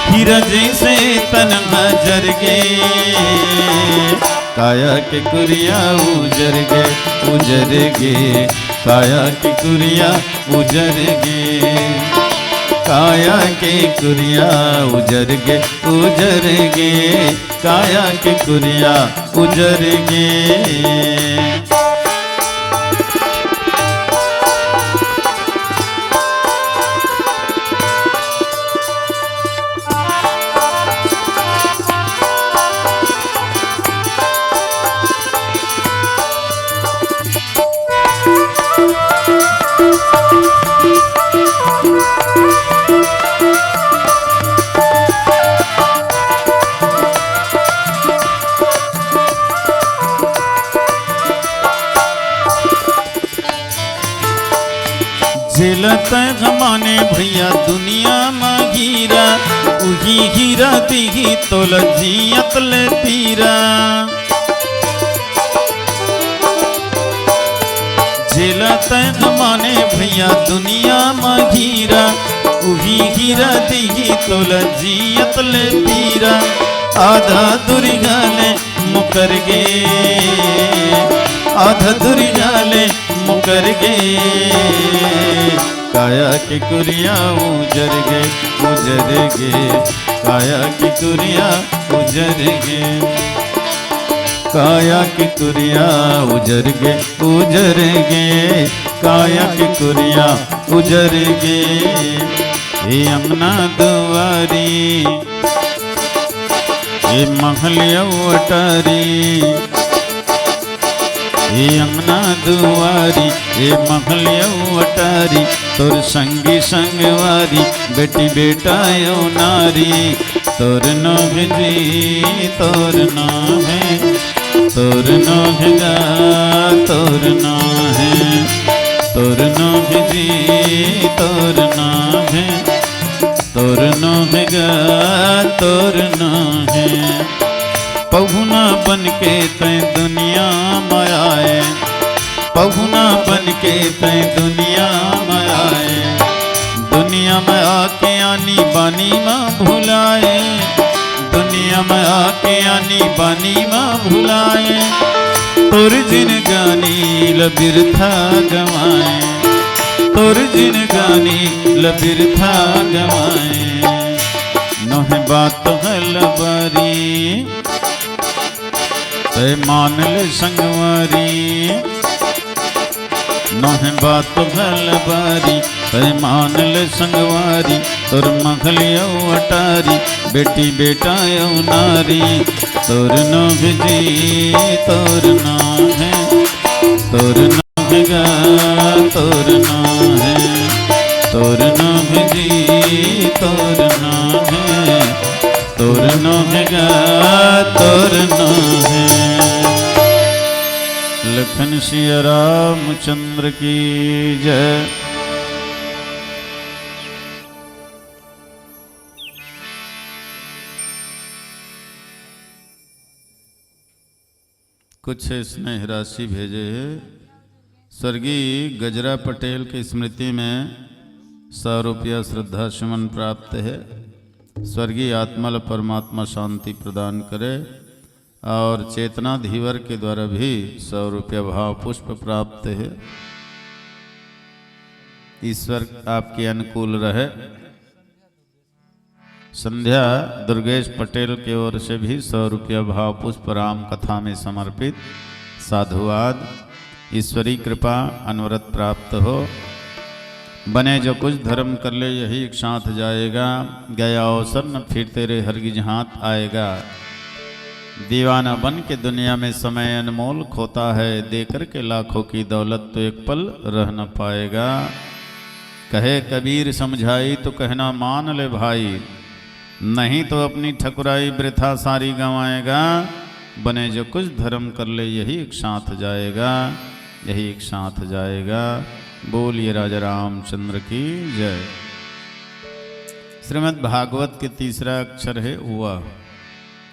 हीरा जैसे तन जर गे, काया के कुरिया उजर गे, उजर गे, काया के कुरिया उजर गे, काया के कुरिया उजर गे, उजर गे, काया के कुरिया उजर गे। झेलत गमाने भैया दुनिया में हीरा, उही हीरा दिही तोल जियत ले तीरा। झेलत गमाने भैया दुनिया में हीरा, उही हीरा दिही तोल जियत ले तीरा। आधा दुर्गाले मुकर गे, आधा दुर्गाले मुकर गे, काया की कुरिया उजर गे, उजर गे, काया की कुरिया उजर गे, काया की कुरिया उजर गे, उजर गे, काया की कुरिया उजर गे। ये अमना दुआरी, ये महलिया अटारी, ये अंगना दुआरी, ये महलिया अटारी, तोर संगी संगवारी, बेटी बेटा यो नारी, तोर नोह जी तोर नोह, तोर नोह गा तोर नोह, तोर नोह जी तोर नोह, तोर नोह गा तोर नोह। पहुना बन के तैं दुनिया में आए, पहुना बन के तैं दुनिया में आए, दुनिया में आके आनी बानी माँ भुलाए, दुनिया में आके आनी बानी माँ भुलाए। तोर जिनगानी लबिरथा गवाए, तोर जिनगानी लबिरथा गवाए। नोह बात हलबारी तय मान ले संगवारी, नोह बात भलबारी तय मान ले संगवारी। तोर महलिया अटारी, बेटी बेटा यो नारी, तोर नोह जी तोर नोह, तोर है गा तोरना है, तोरना है जी तोरना है, तोरना है गा तोरना है। लखन सिया रामचंद्र की जय। कुछ स्नेह राशि भेजे है। स्वर्गीय गजरा पटेल की स्मृति में 100 रुपया श्रद्धा सुमन प्राप्त है। स्वर्गीय आत्मा परमात्मा शांति प्रदान करे। और चेतना धीवर के द्वारा भी 100 रुपया भाव पुष्प प्राप्त है। ईश्वर आपके अनुकूल रहे। संध्या दुर्गेश पटेल की ओर से भी 100 रुपया भाव पुष्प राम कथा में समर्पित। साधुवाद। ईश्वरी कृपा अनवरत प्राप्त हो। बने जो कुछ धर्म कर ले यही एक साथ जाएगा। गया अवसर न फिर तेरे हरगिज हाथ आएगा। दीवाना बन के दुनिया में समय अनमोल खोता है। देकर के लाखों की दौलत तो एक पल रह न पाएगा। कहे कबीर समझाई तो कहना मान ले भाई, नहीं तो अपनी ठकुराई वृथा सारी गंवाएगा। बने जो कुछ धर्म कर ले यही एक साथ जाएगा, यही एक साथ जाएगा। बोलिए राजा रामचंद्र की जय। श्रीमद् भागवत के तीसरा अक्षर है उवा।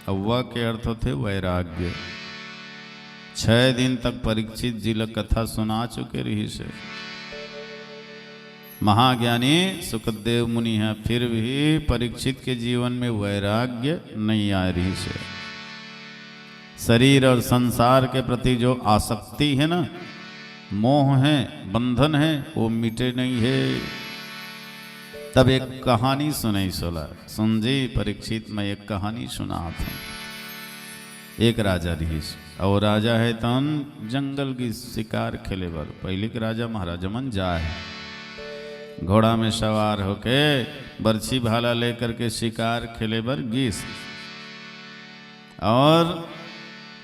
अव्वा के अर्थ थे वैराग्य। 6 दिन तक परीक्षित जी लोग कथा सुना चुके रही से। महाज्ञानी सुखदेव मुनि हैं, फिर भी परीक्षित के जीवन में वैराग्य नहीं आ रही से। शरीर और संसार के प्रति जो आसक्ति है ना, मोह है, बंधन है, वो मिटे नहीं है। तब एक कहानी सुनाई सोला। सुन जी परीक्षित, मैं एक कहानी सुना था। एक राजा रही और राजा है तन जंगल की शिकार खेले बर। पहले के राजा महाराजा मन जाए घोड़ा में सवार होके बरछी भाला लेकर के शिकार खेले बर गीस। और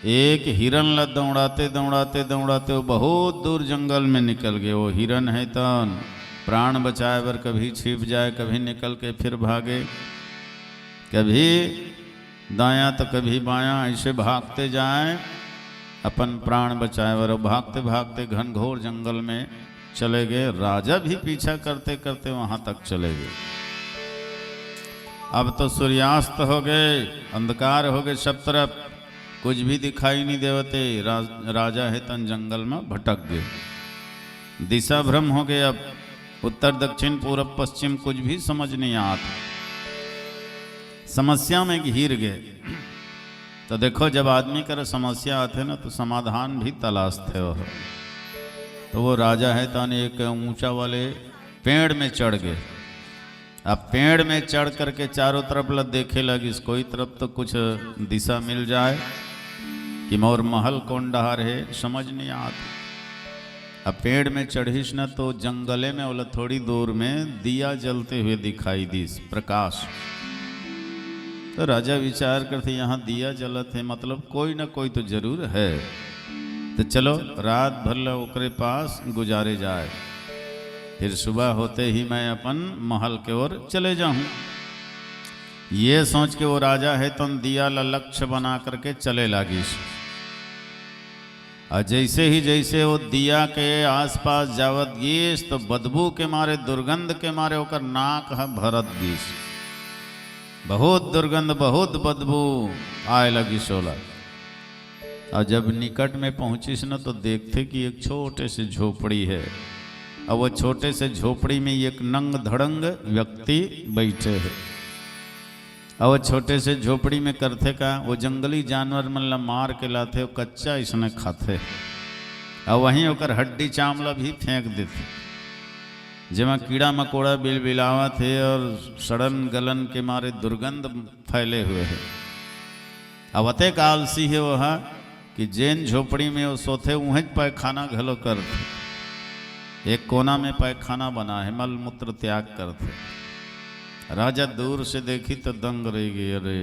एक हिरन ला दौड़ाते दौड़ाते दौड़ाते वो बहुत दूर जंगल में निकल गए। वो हिरन है तन प्राण बचाए बर कभी छिप जाए, कभी निकल के फिर भागे, कभी दायां तो कभी बायां, ऐसे भागते जाए अपन प्राण बचाए बर। भागते भागते घनघोर जंगल में चले गए। राजा भी पीछा करते करते वहां तक चले गए। अब तो सूर्यास्त हो गए, अंधकार हो गए सब तरफ, कुछ भी दिखाई नहीं देवते। राजा है तन जंगल में भटक गए, दिशा भ्रम हो गए। अब उत्तर दक्षिण पूर्व पश्चिम कुछ भी समझ नहीं आता, समस्या में घिर गए। तो देखो जब आदमी कर समस्या आते ना तो समाधान भी तलाशते हो। तो वो राजा है तन एक ऊंचा वाले पेड़ में चढ़ गए। अब पेड़ में चढ़ करके चारों तरफ देखे लगी, कोई तरफ तो कुछ दिशा मिल जाए कि मोर महल कौन डहार है, समझ नहीं आता। अब पेड़ में चढ़ीस न तो जंगले में बोला थोड़ी दूर में दिया जलते हुए दिखाई दी, प्रकाश। तो राजा विचार करते यहाँ दिया जलत है, मतलब कोई ना कोई तो जरूर है। तो चलो रात भर ओकरे पास गुजारे जाए, फिर सुबह होते ही मैं अपन महल के ओर चले जाऊं। ये सोच के वो राजा है तो दिया लक्ष्य बना करके चले लगी। और जैसे वो दिया के आसपास जावत गीस तो बदबू के मारे, दुर्गंध के मारे ओकर नाक है भरत गीस। बहुत दुर्गंध, बहुत बदबू आए लगी सोला। और जब निकट में पहुंचीस न तो देखते कि एक छोटे से झोपड़ी है। और वो छोटे से झोपड़ी में एक नंग धड़ंग व्यक्ति बैठे हैं। और वो छोटे से झोपड़ी में करते का, वो जंगली जानवर मन ला मार के लाते, वो कच्चा इसने खाते। और वहीं होकर हड्डी चामड़ा भी फेंक देते, जेमा कीड़ा मकोड़ा बिलबिलावा थे और सड़न गलन के मारे दुर्गंध फैले हुए है। अब अतेक आलसी है वह कि जैन झोपड़ी में वो सोते वहीं पैखाना घलो करते। एक कोना में पैखाना बना है, मल मूत्र त्याग करते। राजा दूर से देखी तो दंग रह गई। अरे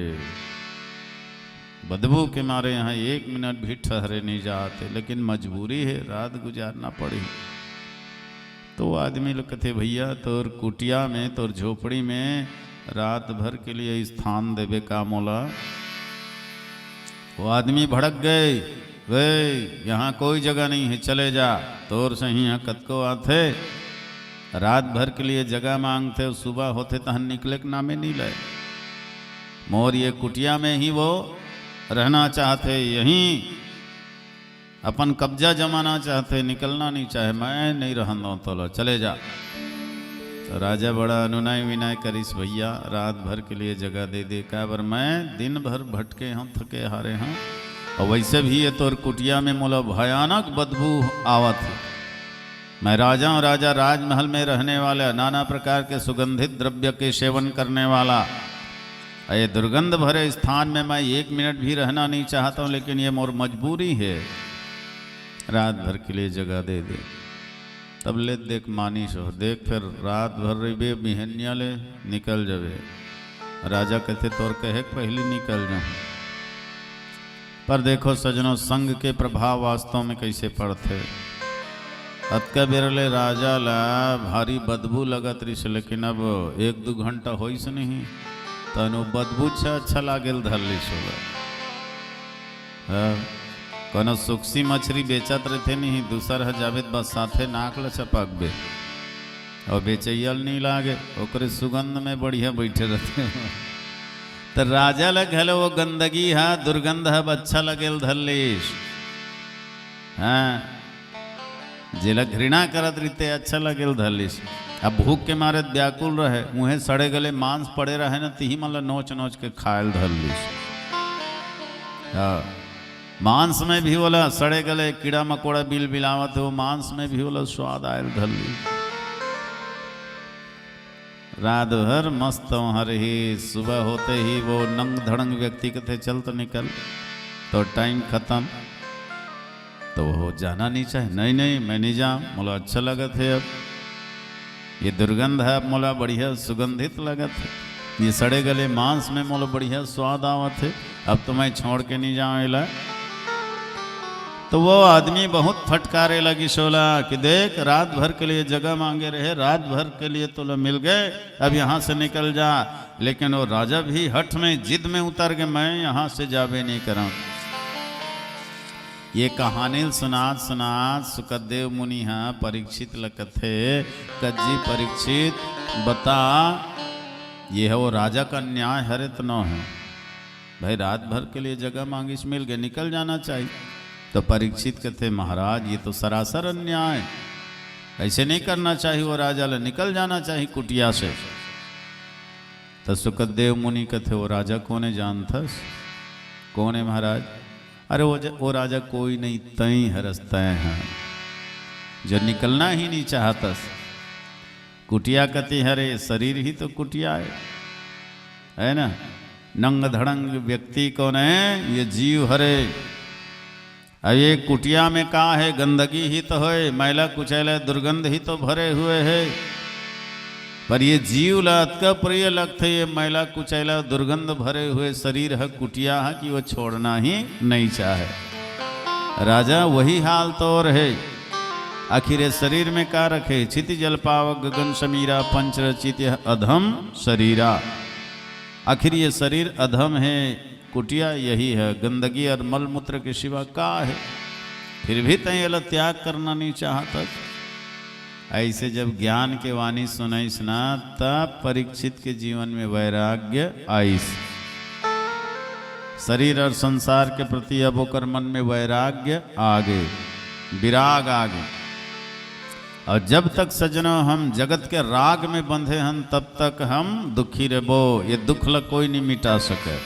बदबू के मारे यहाँ 1 मिनट भी ठहरे नहीं जाते, लेकिन मजबूरी है, रात गुजारना पड़ी। तो आदमी लोग कहते भैया तोर कुटिया में, तोर झोपड़ी में रात भर के लिए स्थान देवे का मोला। वो आदमी भड़क गए, वे यहाँ कोई जगह नहीं है, चले जा। तोर से यहाँ कतको आते, रात भर के लिए जगह मांगते, सुबह होते तहन निकले के नामे नहीं ले। मोर ये कुटिया में ही वो रहना चाहते, यहीं अपन कब्जा जमाना चाहते, निकलना नहीं चाहे। मैं नहीं रहना तो लो, चले जा। तो राजा बड़ा अनुनय विनय करिस, भैया रात भर के लिए जगह दे दे। का बर मैं दिन भर भटके हम, थके हारे हैं, और वैसे भी ये तोर कुटिया में मोला भयानक बदबू आवत है। मैं राजा हूँ, राजा राजमहल में रहने वाला, नाना प्रकार के सुगंधित द्रव्य के सेवन करने वाला। ये दुर्गंध भरे स्थान में मैं 1 मिनट भी रहना नहीं चाहता हूँ, लेकिन ये मोर मजबूरी है, रात भर के लिए जगह दे दे। तब ले देख मानिस हो, देख फिर रात भर रही बिहनिया ले निकल जावे। राजा कहते तोर कहे पहले निकल जाऊँ। पर देखो सजनों, संग के प्रभाव वास्तव में कैसे पड़ते। अतका बेरले राजा ला भारी बदबू लगत रही, लेकिन अब 1-2 घंटा होइस नहीं, तनु बदबू अच्छा लागेल धरली सोगा। कोनो सुक्सी मछली बेचत रहते नहीं, दूसर जावे बस साथे नाक ल चपक बे, और बेचैयल नहीं लागे, ओकरे सुगंध में बढ़िया बैठे रहते। तो राजा लग हेलो वो गंदगी है, दुर्गंध है, अच्छा लगेल धरलीस। हाँ, जिला घृणा करत रहते अच्छा लगेल धरलीस। अब भूख के मारे व्याकुल रहे, मुँहे सड़े गले मांस पड़े रहे न, तिही मतलब नोच नोच के खायल धरलीस। हाँ, मांस में भी बोला सड़े गले कीड़ा मकोड़ा बिल बिलावत है, वो मांस में भी बोला स्वाद आयल धरली। रात भर मस्त हर ही, सुबह होते ही वो नंग धड़ंग व्यक्ति कहते चल तो निकल, तो टाइम खत्म। तो वो जाना नहीं चाहे, नहीं नहीं मैं नहीं जाऊँ, मोला अच्छा लगत है, अब ये दुर्गंध है, अब मोला बढ़िया सुगंधित लगत है, ये सड़े गले मांस में मोला बढ़िया स्वाद आवत है, अब तो मैं छोड़ के नहीं जाऊँ। तो वो आदमी बहुत फटकारे लगी शोला कि देख रात भर के लिए जगह मांगे रहे, रात भर के लिए तो मिल गए, अब यहाँ से निकल जा। लेकिन वो राजा भी हठ में जिद में उतर के मैं यहाँ से जावे नहीं करूँ। ये कहानी सुनात सुनात सुखदेव मुनि हाँ परीक्षित लकथे, कज्जी परीक्षित बता ये है वो राजा का न्याय हरे तो न है भाई, रात भर के लिए जगह मांगिस मिल गए, निकल जाना चाहिए। तो परीक्षित कहते महाराज ये तो सरासर अन्याय, ऐसे नहीं करना चाहिए, वो राजा ले निकल जाना चाहिए कुटिया से। तो सुखदेव मुनि कहते वो राजा कौन जानता, कौन है महाराज? अरे वो राजा कोई नहीं, तई हरसते हैं जो निकलना ही नहीं चाहता। कुटिया कहती हरे शरीर ही तो कुटिया है ना, नंग धड़ंग व्यक्ति कौन है? ये जीव हरे। अब ये कुटिया में का है, गंदगी ही तो है, मैला कुचैला दुर्गंध ही तो भरे हुए है। पर ये जीव लात का प्रिय लगते, ये मैला कुचैला दुर्गंध भरे हुए शरीर है कुटिया है कि वो छोड़ना ही नहीं चाहे। राजा वही हाल तो है, आखिर शरीर में का रखे? क्षिति जल पावक गगन समीरा पंच रचित अधम शरीरा। आखिर ये शरीर अधम है, कुटिया यही है, गंदगी और मलमूत्र के सिवा का है? फिर भी तय त्याग करना नहीं चाहता। ऐसे जब ज्ञान के वाणी सुनाइस ना, तब परीक्षित के जीवन में वैराग्य आइस। शरीर और संसार के प्रति अब ओकर मन में वैराग्य आगे, विराग आगे। और जब तक सजनों हम जगत के राग में बंधे हैं, तब तक हम दुखी रहो। ये दुख ल कोई नहीं मिटा सके,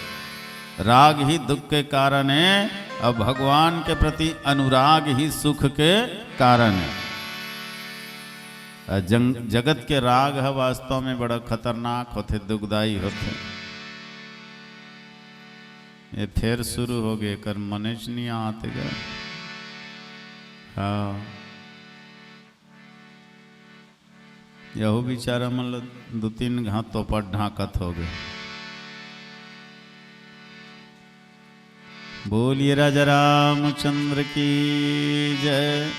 राग ही दुख के कारण है, और भगवान के प्रति अनुराग ही सुख के कारण है। जगत के राग है वास्तव में बड़ा खतरनाक होते, दुखदाई होते। ये फिर शुरू हो गए कर मनेश नहीं आते गए। हाँ, यहो बेचारा मतलब 2-3 घात तो पर ढाकत हो गए। बोलिए राजा रामचंद्र की जय।